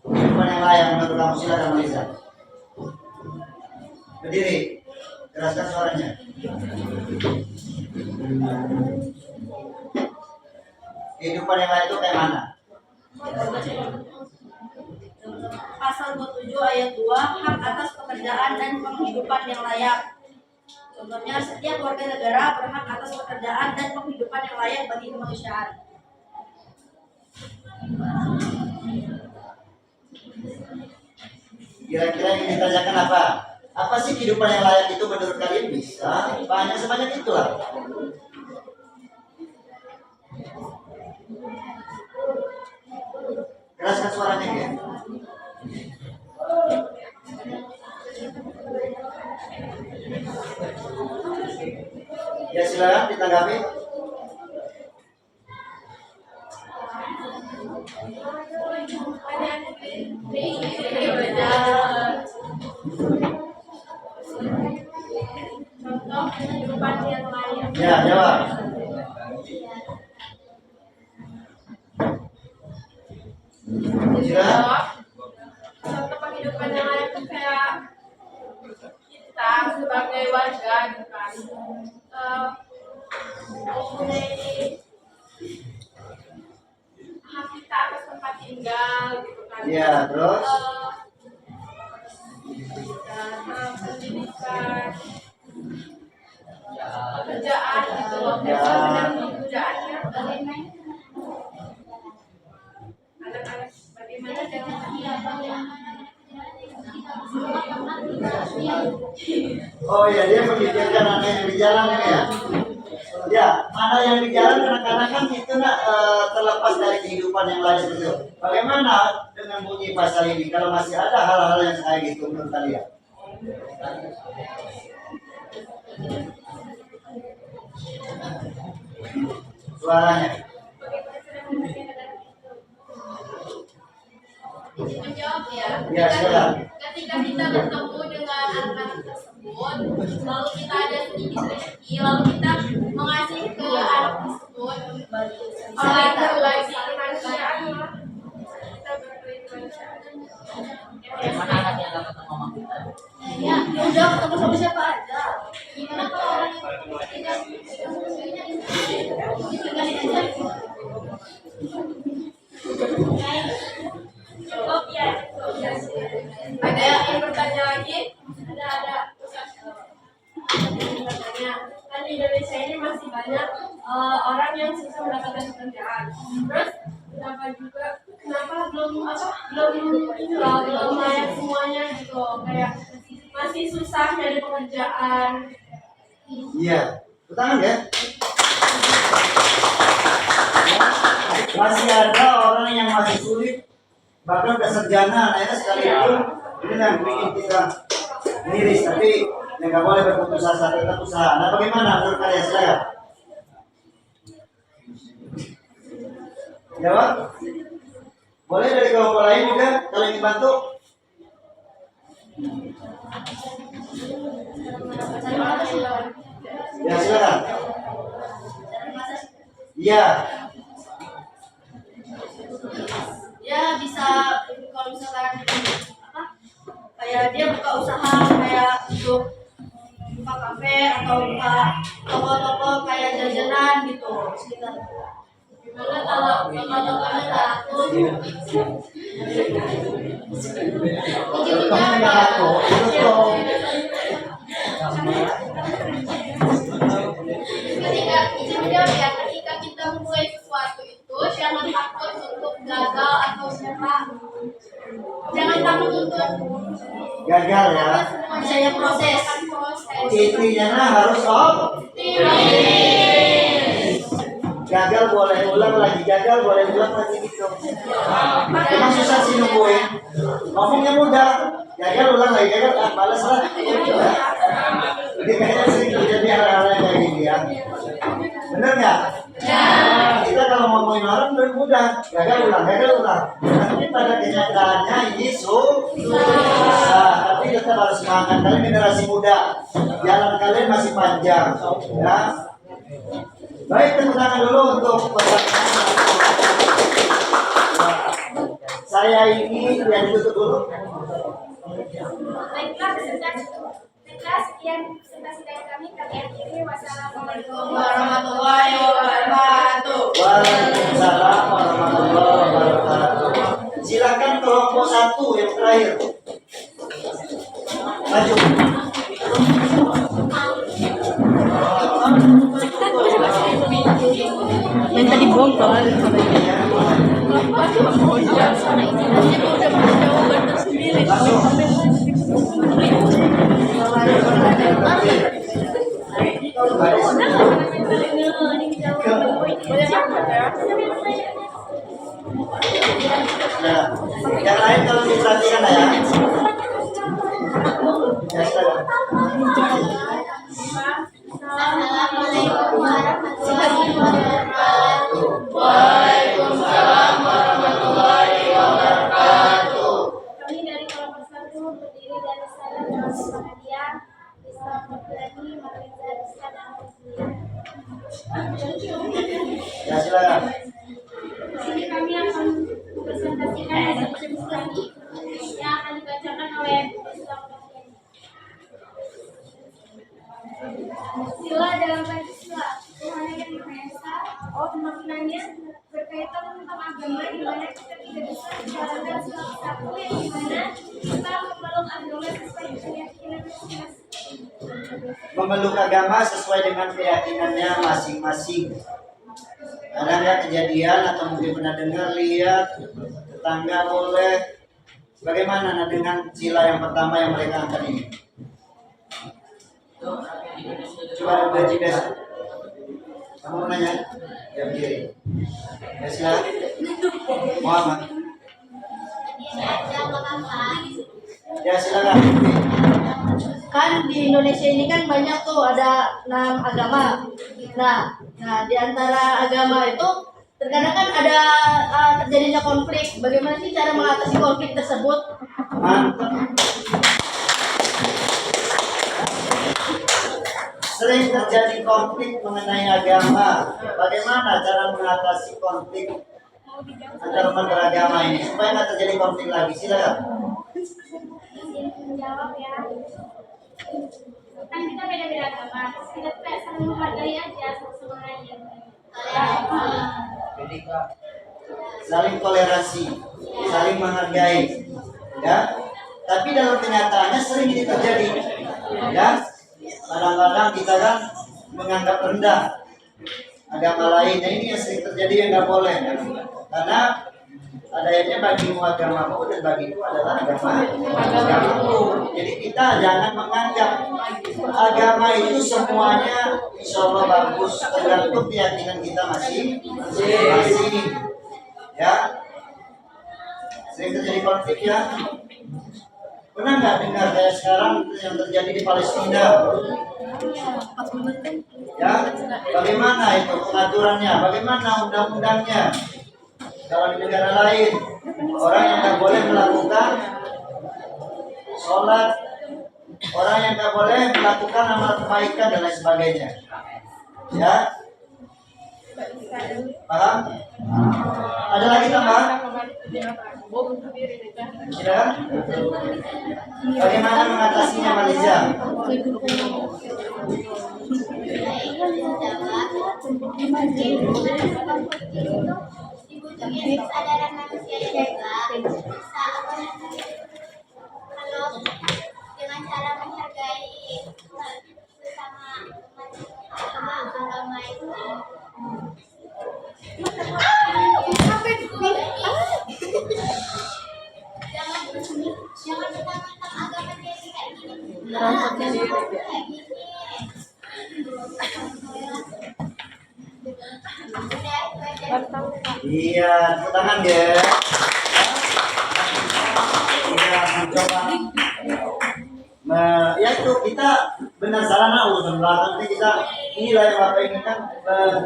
Kehidupan yang layak menurut kamu, silakan Marliza. Berdiri, keraskan suaranya. Kehidupan yang layak itu kayak mana? Pasal 27 ayat 2, hak atas pekerjaan dan penghidupan yang layak. Contohnya, setiap warga negara berhak atas pekerjaan dan penghidupan yang layak bagi kemanusiaan. Kira-kira yang ditanyakan apa? Apa sih kehidupan yang layak itu menurut kalian? Bisa, banyak sebanyak itulah. Keraskan suaranya ya. Ya silakan ditanggapi. Contoh kehidupan yang layak. Ya, jawab. Silakan. Contoh kehidupan yang layak itu kayak kita sebagai warga gitu kan, mempunyai hak kita atas tempat tinggal gitu kan. Ya, terus. Dan pendidikan, pekerjaan gitu loh. Ya. Pekerjaannya anak-anak bagaimana dengan Oh ya, dia memikirkan anak yang di jalan ini ya. Ya, mana yang di jalan kadang-kadang kan itu terlepas dari kehidupan yang lain itu. Bagaimana dengan bunyi pasal ini? Kalau masih ada hal-hal yang kayak gitu menurut kalian? Suaranya. Menjawab ya. Ya, silakan. Ketika kita bertemu dengan anak-anak tersebut, lalu kita ada sedikit rezeki, lalu kita mengasih ke anak tersebut, orang berbagi kemanusiaan lah. Kita berbagi kemanusiaan. Yang mana anak yang dapat ngomong kita? ya Udah ketemu sama siapa aja. gimana kalau orang yang tidak mempunyai Cukup ya. Ada yang bertanya lagi? Ada bertanya. Kan di Indonesia ini masih banyak orang yang susah mendapatkan pekerjaan. Terus kenapa belum layak semuanya gitu, kayak masih susah dari pekerjaan. Iya, tangan ya. Masih ada orang yang masih sulit, bahkan udah sarjana, akhirnya sekalipun ini yang bikin kita miris, tapi yang nggak boleh berputus asa, tetap usaha. Nah, bagaimana menurut kalian? Silakan. Jawab. Boleh dari kelompok lain juga, kalau ingin bantu. Ya silakan. Iya. Ya bisa, kalau misalkan apa, kayak dia buka usaha kayak untuk buka kafe atau buka toko-toko kayak jajanan gitu sekitar. Gimana kalau toko-tokonya takut? Kamu nggak aku, itu toh. ketika kita memulai sesuatu itu jangan takut untuk gagal atau jangan takut untuk Gagal ya. Misalnya proses. Intinya harus optimis. Gagal boleh ulang lagi, gagal boleh ulang lagi gitu. Emang susah sih nungguin. Ngomongnya mudah, gagal ulang lagi, gagal males lah. Jadi kayaknya sering terjadi hal-hal yang kayak gini ya. Bener nggak? Kita kalau ngomongin orang mudah, gagal ulang, tapi pada kenyataannya ini susah. Tapi tetap harus semangat, kalian generasi muda, jalan kalian masih panjang, ya. Baik, tepuk tangan dulu untuk peserta. Saya ini yang ditutup dulu. Baiklah, sekian presentasi dari kami akhiri. Wassalamualaikum Warahmatullahi wabarakatuh. Waalaikumsalam warahmatullahi wabarakatuh. Silakan kelompok 1 yang terakhir. Maju. Minta dibongkar. Nah, yang lain kalau diperhatikan ya. Ya, silakan. Assalamualaikum warahmatullahi wabarakatuh. Waalaikumsalam warahmatullahi wabarakatuh. Kami dari kelompok 1 terdiri dari saya dan Nadia, Islam Fitrani, Mariza Rizka dan Rizlia. Ya, silakan. Di sini kami akan mempresentasikan hasil kami yang akan dibacakan oleh Islam Fitrani. Sila dalam Pancasila, Tuhan yang Maha Esa, maknanya berkaitan tentang agama di mana kita tidak bisa menjalankan suatu satu yang di mana kita memeluk agama sesuai dengan keyakinan masing-masing. Memeluk agama sesuai dengan keyakinannya masing-masing. Ada nggak kejadian atau mungkin pernah dengar, lihat tetangga boleh? Bagaimana dengan sila yang pertama yang mereka angkat ini? Coba udah jeda. Kamu nanya? Ya begini. Ya silakan. Muhammad. Ya silakan. Kan di Indonesia ini kan banyak tuh ada 6 agama. Nah di antara agama itu terkadang kan ada terjadinya konflik. Bagaimana sih cara mengatasi konflik tersebut? Mantap. Sering terjadi konflik mengenai agama. Bagaimana cara mengatasi konflik antar umat beragama ini supaya nggak terjadi konflik lagi? Silakan. Izin menjawab ya. Kan kita beda-beda agama, kita tuh kayak saling menghargai aja satu sama lain. Saling toleransi, saling menghargai, ya. Tapi dalam kenyataannya sering ini terjadi, ya. Kadang-kadang kita kan menganggap rendah agama lain. Nah, ini yang sering terjadi yang nggak boleh, karena adanya bagimu agamamu dan bagiku adalah agamamu. Jadi kita jangan menganggap agama itu semuanya insya Allah bagus, tergantung keyakinan kita masing-masing. Ya, sering terjadi konflik ya. Pernah nggak dengar kayak sekarang yang terjadi di Palestina? Ya, bagaimana itu pengaturannya? Bagaimana undang-undangnya? Kalau di negara lain, orang yang nggak boleh melakukan sholat, orang yang nggak boleh melakukan amal kebaikan dan lain sebagainya. Ya, paham? Ada lagi tambahan? Kira? Bagaimana mengatasinya, Maliza? Dibutuhkan kesadaran manusia juga bisa kalau dengan cara menghargai sesama umat agama itu. Jangan mentang-mentang agama jadi kayak gini. Kayak gini. Iya, tepuk tangan ya. Iya, mencoba. Ya itu kita benar salah urusan belakang ini kita inilah yang Bapak inginkan,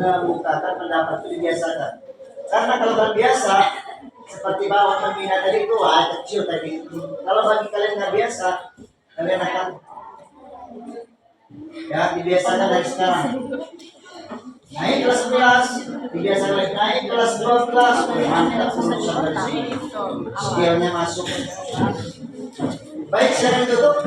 membukakan pendapat itu dibiasakan. Karena kalau terbiasa seperti bawa pembina tadi itu kecil tadi itu. Kalau bagi kalian nggak biasa, kalian akan ya dibiasakan dari sekarang. Naik kelas 11, dibiasakan lagi naik kelas 12, mantap urusan dari sini. Skillnya masuk. Baik, silakan tutup.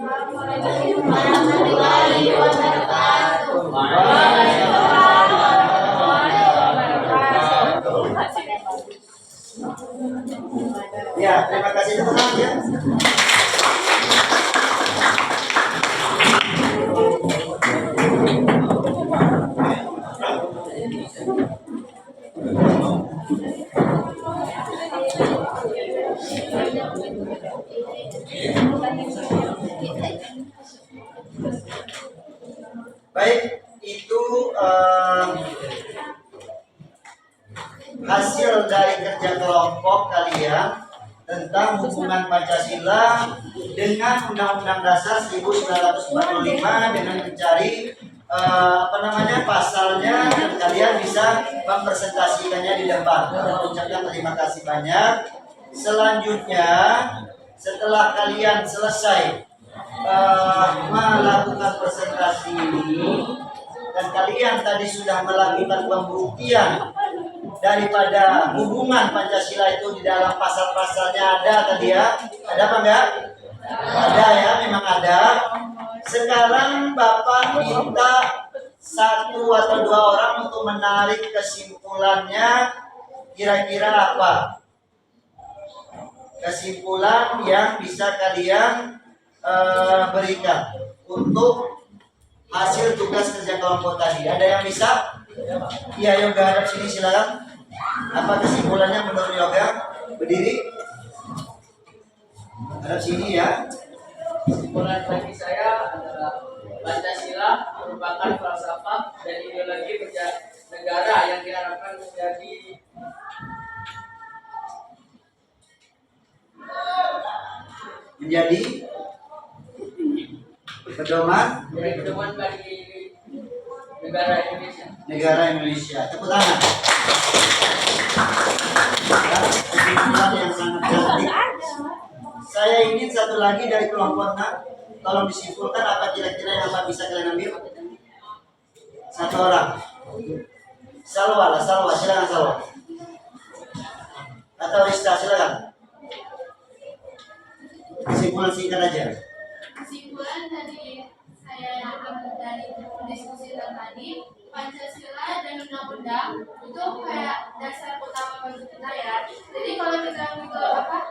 Warahmatullahi wabarakatuh. Ya, terima kasih teman-teman ya. Baik, itu hasil dari kerja kelompok kalian tentang hubungan Pancasila dengan Undang-Undang Dasar 1945 dengan mencari pasalnya, dan kalian bisa mempresentasikannya di depan. Ucapkan terima kasih banyak. Selanjutnya, setelah kalian selesai melakukan presentasi ini dan kalian tadi sudah melakukan pembuktian daripada hubungan Pancasila itu di dalam pasal-pasalnya ada tadi ya. Ada apa enggak? Ada ya, memang ada. Sekarang Bapak minta 1 atau 2 orang untuk menarik kesimpulannya. Kira-kira apa? Kesimpulan yang bisa kalian berikan untuk hasil tugas kerja kelompok tadi. Ada yang bisa? Iya, Yoga hadap sini silakan. Apa kesimpulannya menurut Yoga? Berdiri. Hadap sini ya. Kesimpulan bagi saya adalah Pancasila merupakan falsafah dan ideologi negara yang diharapkan menjadi pedoman bagi negara Indonesia. Tepuk tangan. Kesimpulan yang sangat cantik. Saya ingin satu lagi dari kelompok tolong disimpulkan apa kira-kira yang Bapak bisa kalian ambil. 1 orang. Salwa, silakan Salwa. Atau Rista, silakan. Kesimpulan singkat aja. Kesimpulan dari saya yang ambil dari diskusi tadi, Pancasila dan undang-undang itu kayak dasar utama bagi kita ya. Jadi kalau kita melakukan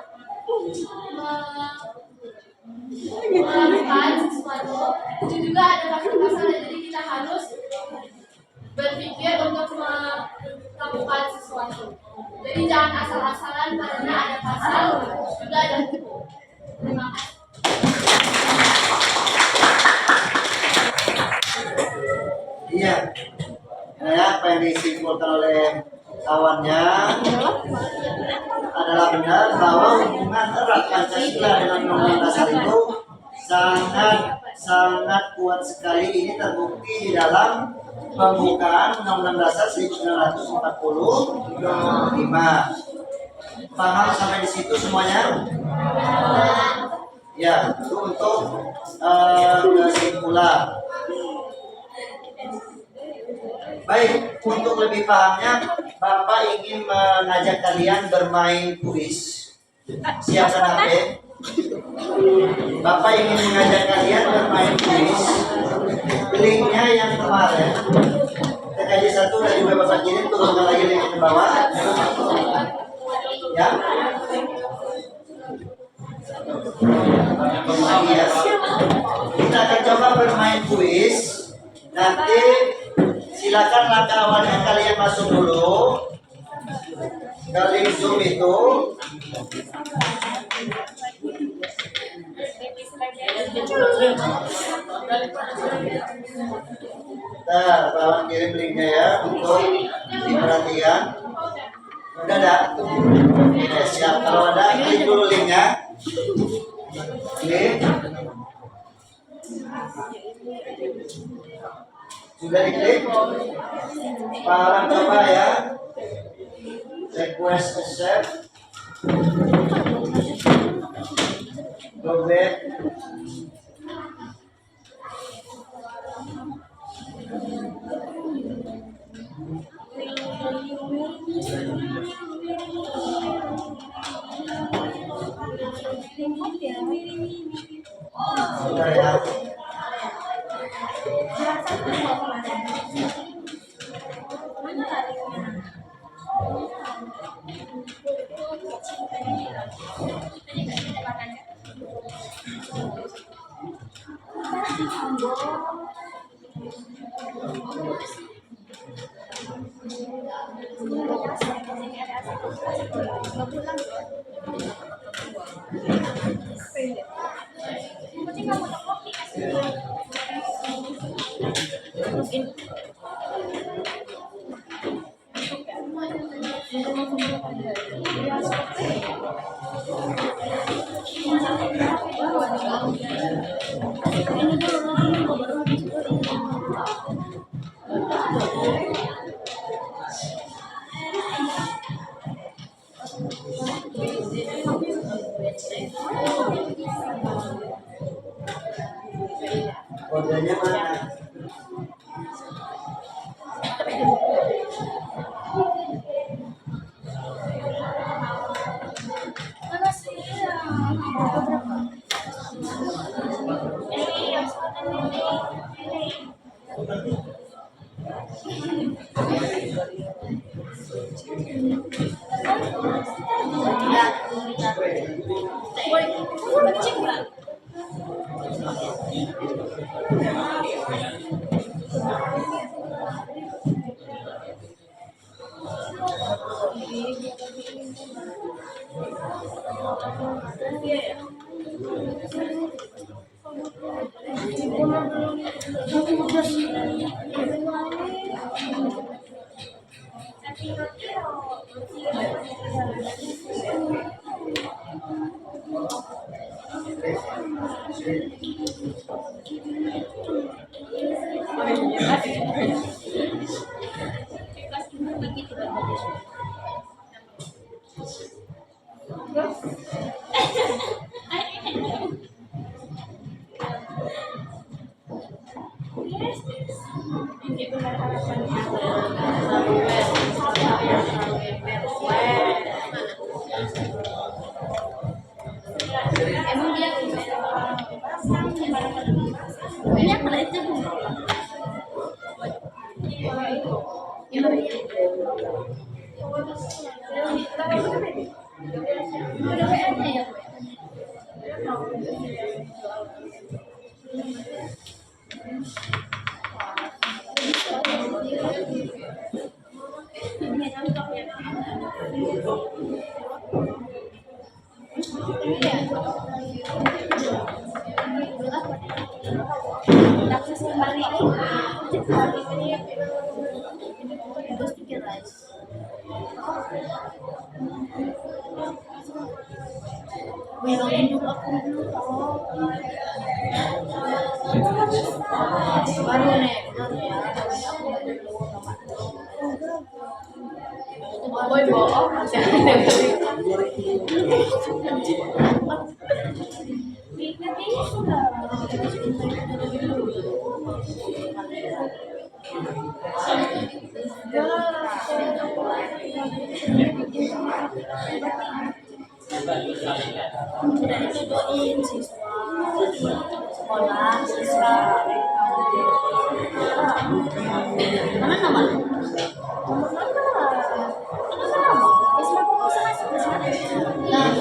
sesuatu, itu juga ada pasal-pasalnya. Jadi kita harus berpikir untuk melakukan sesuatu. Jadi jangan asal-asalan karena ada pasal juga ada hukum. Terima kasih. Iya. Ya, apa yang disimpulkan oleh kawannya adalah benar bahwa hubungan erat Pancasila dengan Undang-Undang Dasar itu sangat kuat sekali. Ini terbukti di dalam pembukaan Undang-Undang Dasar 1945. Paham sampai di situ semuanya? Ya, itu untuk kesimpulan. Baik, untuk lebih pahamnya, Bapak ingin mengajak kalian bermain kuis. Siapkan HP. Bapak ingin mengajak kalian bermain kuis. Linknya yang kemarin, TKJ 1 dan juga Bapak kirim, turunkan lagi link ke bawah. Ya. Ya. Kita akan coba bermain kuis. Nanti silakan langkah awalnya kalian masuk dulu ke link Zoom itu. Ntar kawan kirim linknya ya untuk diperhatikan. Udah ada? Oke, siap. Kalau ada, klik dulu linknya. Klik. Sudah diklik? Sekarang coba ya. Request accept. Go back. Sudah ya. Kodenya mana? Emang dia ini apa itu? Baru nih, boy bohong, Udah dituduhin siswa sekolah siswa mana nama? Nah,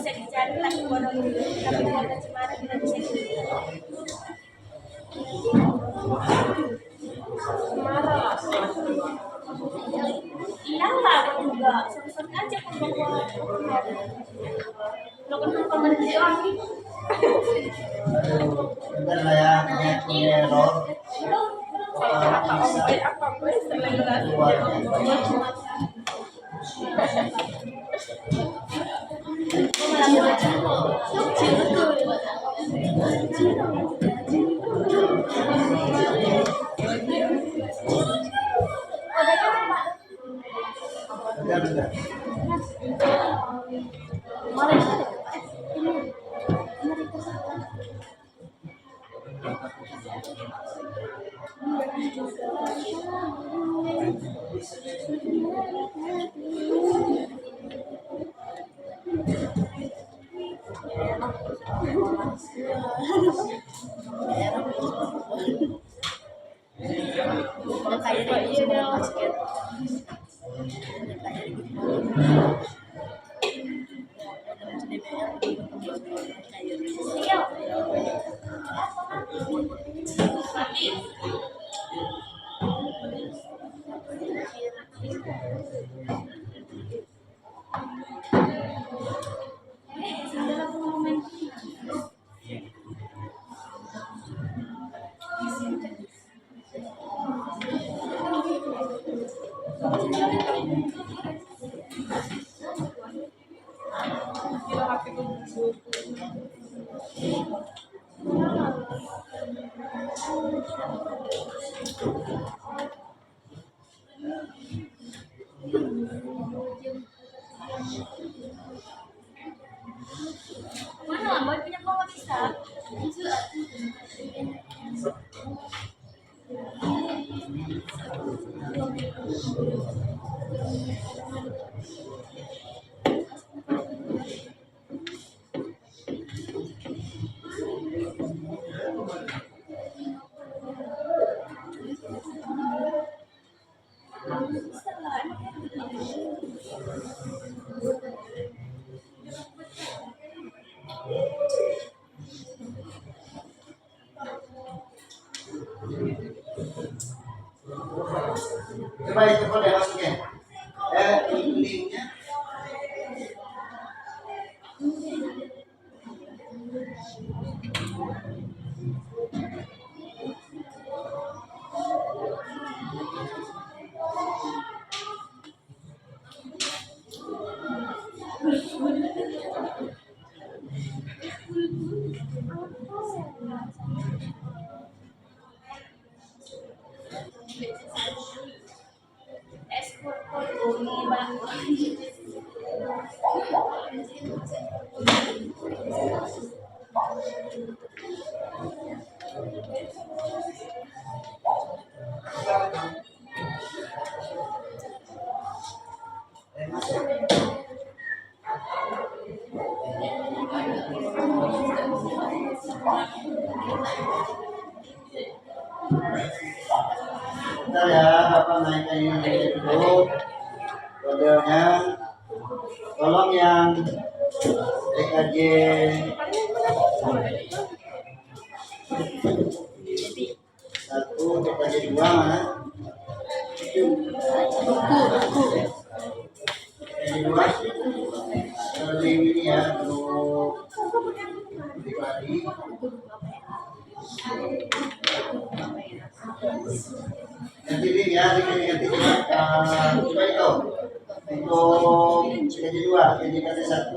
bisa dicari tapi kuota Cemara tidak bisa dicari. Marah. Iyalah, aku juga sering aja kalau lo kan kamu jadi lagi. Bentar lah ya, punya error. Bentar. Mana lambat punya kau nggak bisa? Coba itu kode masuknya. Linknya. Bentar ya, Bapak naikkan ini dulu kodenya. Tolong yang TKJ 1, TKJ 2 mana? TKJ 2 lebih ini ya, untuk pribadi. Ganti link ya, ganti coba itu untuk TKJ 2, TKJ 1.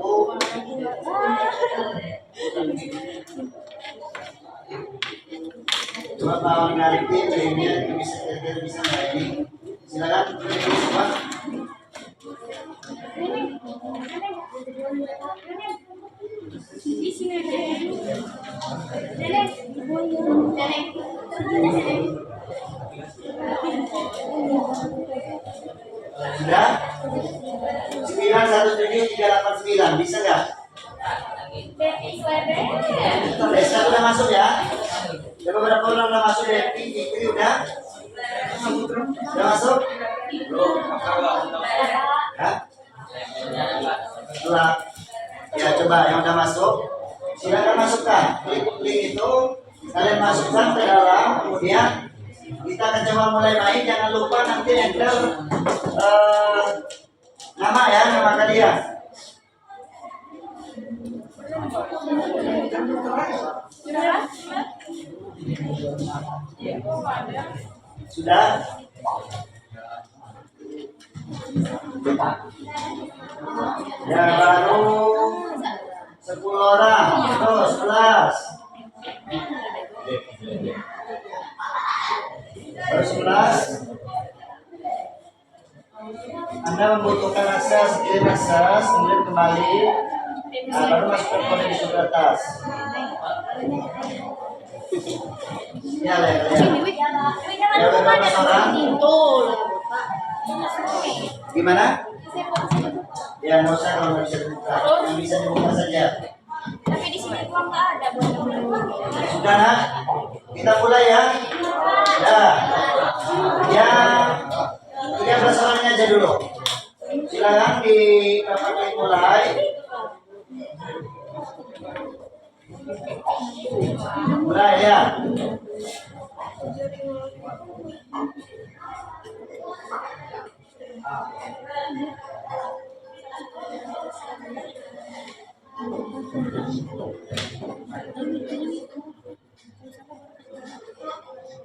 Coba kalau narik linknya bisa nggak ini? Silakan klik semua. Di sini aja. Sudah? 917389 bisa nggak? Desa udah masuk ya? Coba berapa orang udah masuk ya? Fikri udah? Udah masuk? Hah? Setelah ya Ya coba yang udah masuk, silakan masukkan link itu, kalian masukkan ke dalam, kemudian kita akan coba mulai main. Jangan lupa nanti enter nama ya, nama kalian. Sudah? Ya baru 10 orang, terus 11. Baru 11. Anda membutuhkan akses, kirim akses, kemudian kembali. Nah, baru masukkan kode di sebelah atas. Ya, lihat. Ya, udah 12 orang. Gimana? Ya, nggak usah kalau nggak bisa dibuka. Yang bisa dibuka saja. Tapi di sini uang nggak ada buat Sudah, nak? Kita mulai ya. Ya, yang 13 orangnya aja dulu. Silakan mulai. Mulai ya.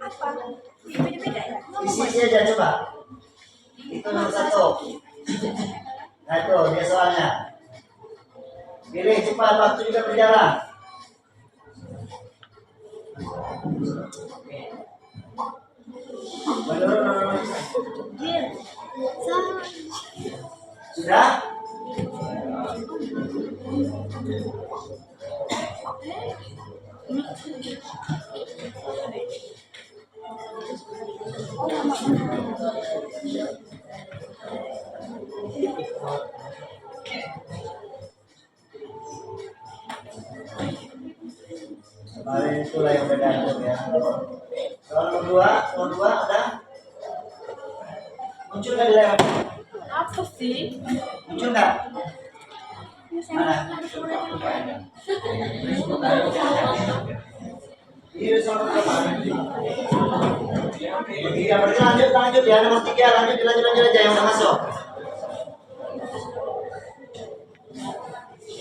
apa? Beda-beda ya? Isi aja coba. Itu nomor 1. Nah itu dia soalnya. Pilih cepat, waktu juga berjalan. Sudah? Kemarin itulah yang beda ya. Soal nomor 2 ada? Muncul nggak di layar? Apa sih? Muncul nggak? Mana? Ini soal nomor berapa? Tiga, berarti lanjut ya, nomor 3 lanjut aja yang udah masuk.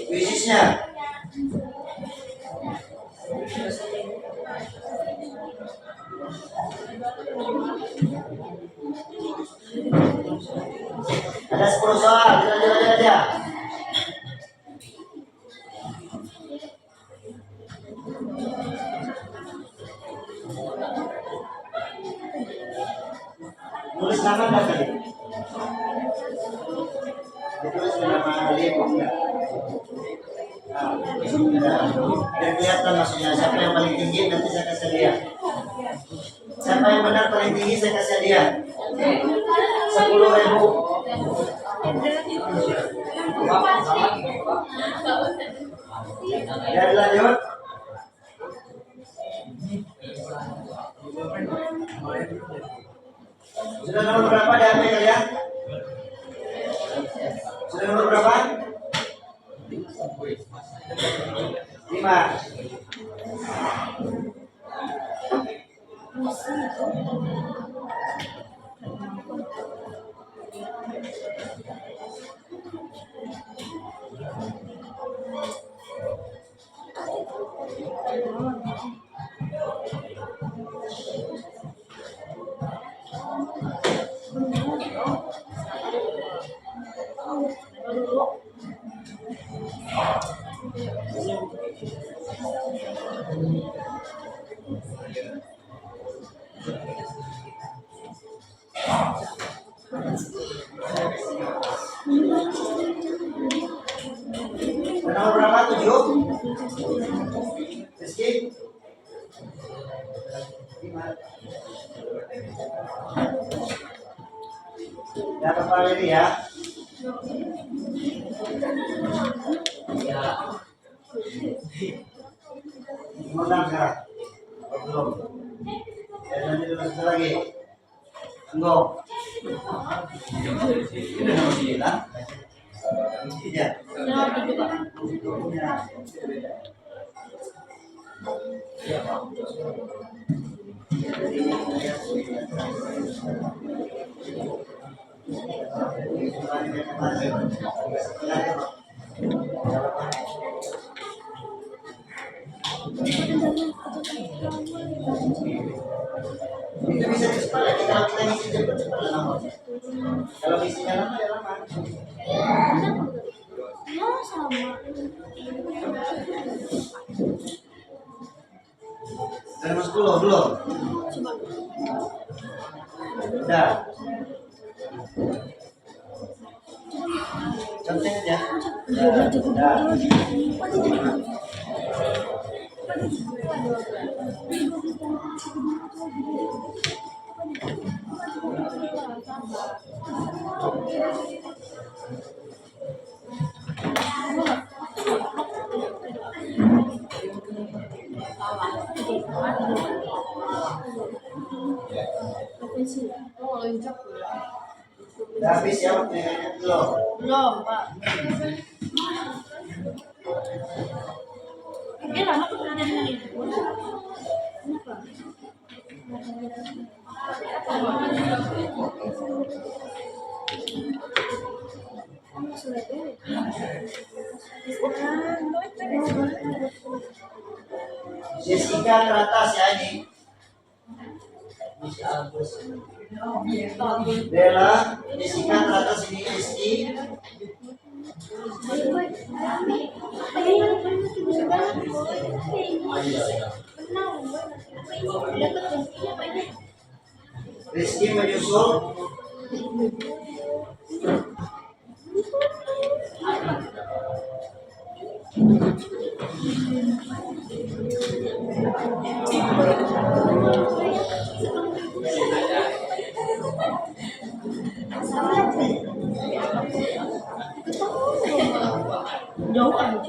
Bisnisnya. Ada 10 soal, kita lanjut aja. Tulis nama enggak tadi? Ditulis nama Alif enggak? Biar kelihatan maksudnya siapa yang paling tinggi nanti saya kasih lihat. Siapa yang benar paling tinggi saya kasih lihat. 10.000. Ya lanjut. Sudah nomor berapa di HP kalian? Sudah nomor berapa? 5. Nomor berapa? 7? Rizky? 5. Ya, Bapak ini ya. Menang sekarang. Belum. Ya, nanti dulu satu lagi. Tunggu. Ini nomor 9. Iya. Nomor 7, Pak. Hukumnya berbeda. Ya, Pak. Jadi, itu bisa cepat lagi kalau kita ngisi cepat lama. Kalau ngisinya lama ya lama. Ya sama. Dari mas belum? Udah. Contohnya aja. Udah. Udah habis ya waktunya belum? Belum, Pak. Lama tuh kerja dengan ibu. Kenapa? Jessica teratas ya ini. Bella, Jessica teratas ini Rizky. Rizky menyusul. Jauh kan?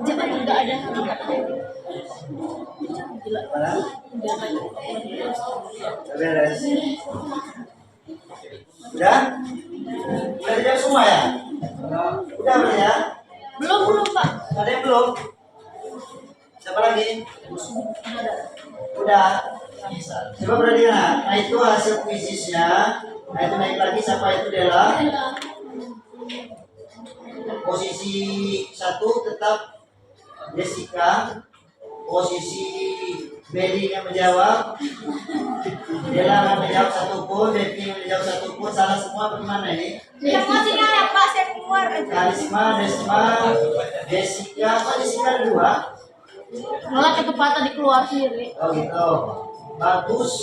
Jangan enggak ada Mana? Beres. Udah? Udah dijawab semua ya? Udah berarti ya? belum Pak. Ada yang belum? Siapa lagi? Udah. Coba perhatikan. Nah itu hasil kuisisnya. Nah itu naik lagi siapa itu Dela. Posisi 1 tetap Jessica. Posisi Beli yang menjawab. Dela akan menjawab 1 pun, Devi menjawab 1 pun. Salah semua bagaimana ini? Yang masih ya Pak, saya keluar aja. Karisma, Desma, Jessica. Apa Jessica ada 2? Malah ketepatan dikeluar sendiri. Oh gitu. Bagus.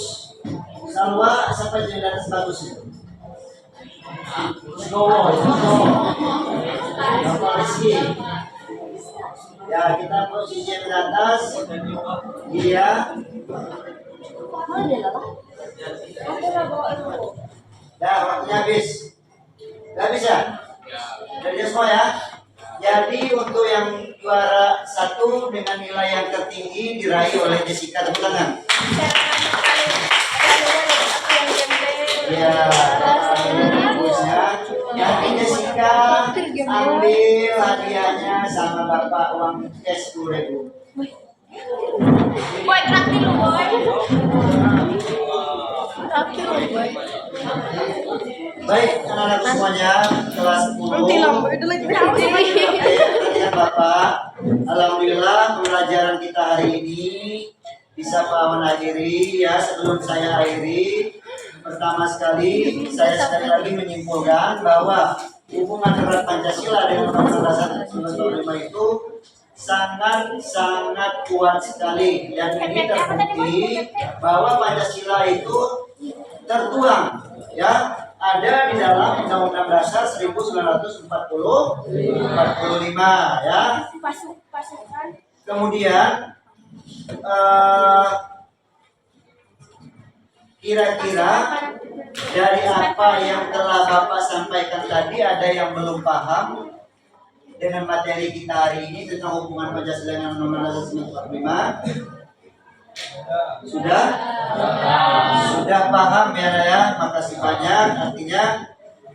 Salwa, siapa yang di atas bagus itu? Gowo, Bapak Rizky. Ya, kita posisi yang di atas. Iya. Mana dia lah? Dah, waktunya habis. Udah habis ya? Dari semua ya. Jadi untuk yang juara 1 dengan nilai yang tertinggi diraih oleh Jessica, tepuk tangan. Ya, bagusnya. Nanti Jessica ambil hadiahnya sama bapak uang cash 10.000. Boy, traktir lu, Boy. Baik, anak-anak semuanya kelas 10. Perhatikan Bapak, alhamdulillah pembelajaran kita hari ini bisa Pak Awan akhiri ya. Sebelum saya akhiri, pertama sekali saya sekali lagi menyimpulkan bahwa hubungan erat Pancasila dengan Undang-Undang Dasar 1945 itu sangat kuat sekali, dan ini terbukti bahwa Pancasila itu tertuang ya ada di dalam Undang-Undang Dasar 1945 ya. Kemudian kira-kira dari apa yang telah Bapak sampaikan tadi ada yang belum paham dengan materi kita hari ini tentang hubungan Pancasila dengan Undang-Undang Dasar 1945? Sudah? Sudah paham ya? Makasih banyak. Artinya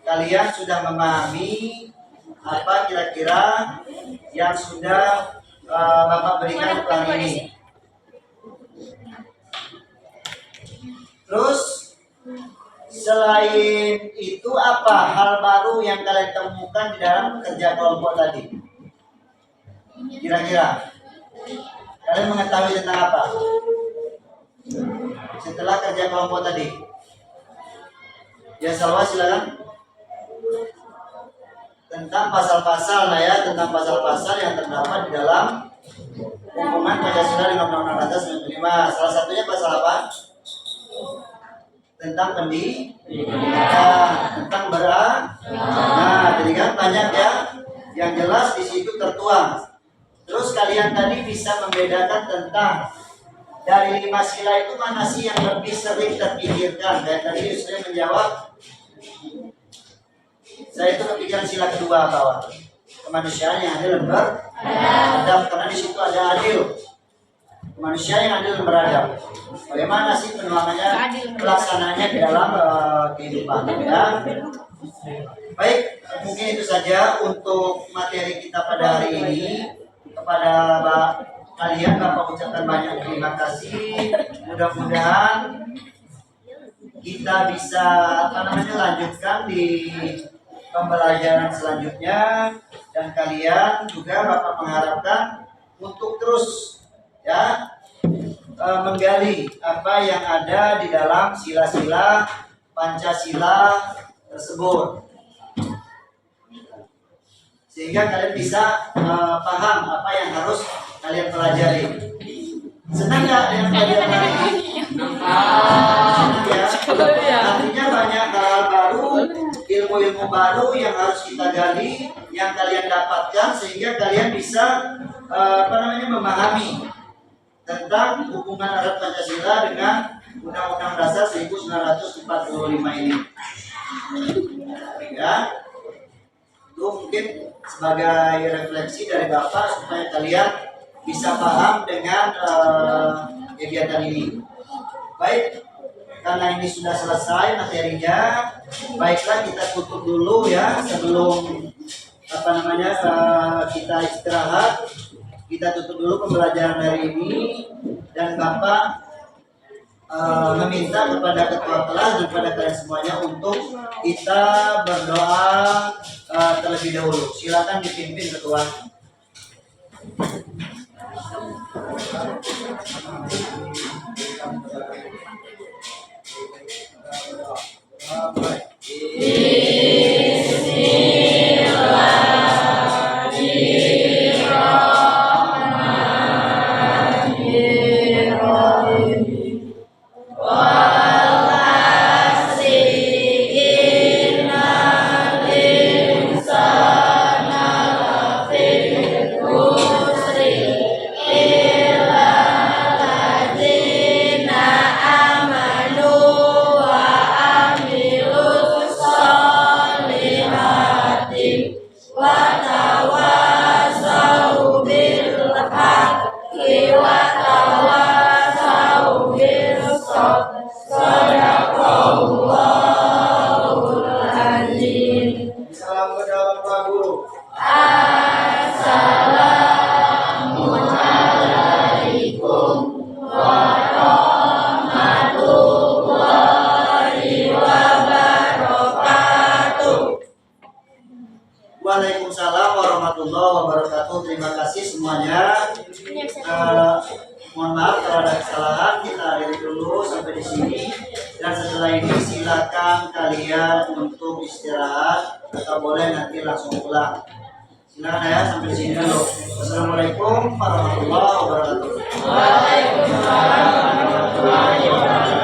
kalian sudah memahami apa kira-kira yang sudah Bapak berikan pelan ini. Terus selain itu apa hal baru yang kalian temukan di dalam kerja kelompok tadi? Kira-kira kalian mengetahui tentang apa setelah kerja kelompok tadi? Ya Salwa silakan. Tentang pasal-pasal tentang pasal-pasal yang terdapat di dalam hubungan Pancasila dengan Undang-Undang Dasar 45. Salah satunya pasal apa? Tentang pendidikan, tentang beragama. Jadi kan banyak ya yang jelas di situ tertuang. Terus kalian tadi bisa membedakan tentang dari 5 sila itu mana sih yang lebih sering terpikirkan? Dan tadi saya menjawab, saya itu kepikiran sila kedua bahwa kemanusiaan yang adil dan beradab, karena di situ ada adil, kemanusiaan yang adil dan beradab. Bagaimana sih penuangannya, pelaksanaannya di dalam kehidupan? Ya. Baik, mungkin itu saja untuk materi kita pada hari ini. Kepada kalian Bapak ucapkan banyak terima kasih. Mudah-mudahan kita bisa lanjutkan di pembelajaran selanjutnya, dan kalian juga Bapak mengharapkan untuk terus menggali apa yang ada di dalam sila-sila Pancasila tersebut, sehingga kalian bisa paham apa yang harus kalian pelajari. Senang nggak dengan pelajaran hari ini? Ya. Artinya banyak hal baru, ilmu-ilmu baru yang harus kita gali, yang kalian dapatkan, sehingga kalian bisa memahami tentang hubungan erat Pancasila dengan Undang-Undang Dasar 1945 ini. Ya, itu mungkin sebagai refleksi dari Bapak supaya kalian bisa paham dengan kegiatan ini. Baik, karena ini sudah selesai materinya, baiklah kita tutup dulu ya sebelum kita istirahat. Kita tutup dulu pembelajaran hari ini, dan Bapak meminta kepada ketua kelas dan kepada kalian semuanya untuk kita berdoa terlebih dahulu. Silakan dipimpin ketua. Waalaikumsalam warahmatullahi wabarakatuh. Terima kasih semuanya. Mohon maaf kalau ada kesalahan, kita akhiri dulu sampai di sini. Dan setelah ini silakan kalian untuk istirahat atau boleh nanti langsung pulang. Silakan ya, sampai di sini dulu. Wassalamualaikum warahmatullahi wabarakatuh. Waalaikumsalam warahmatullahi wabarakatuh.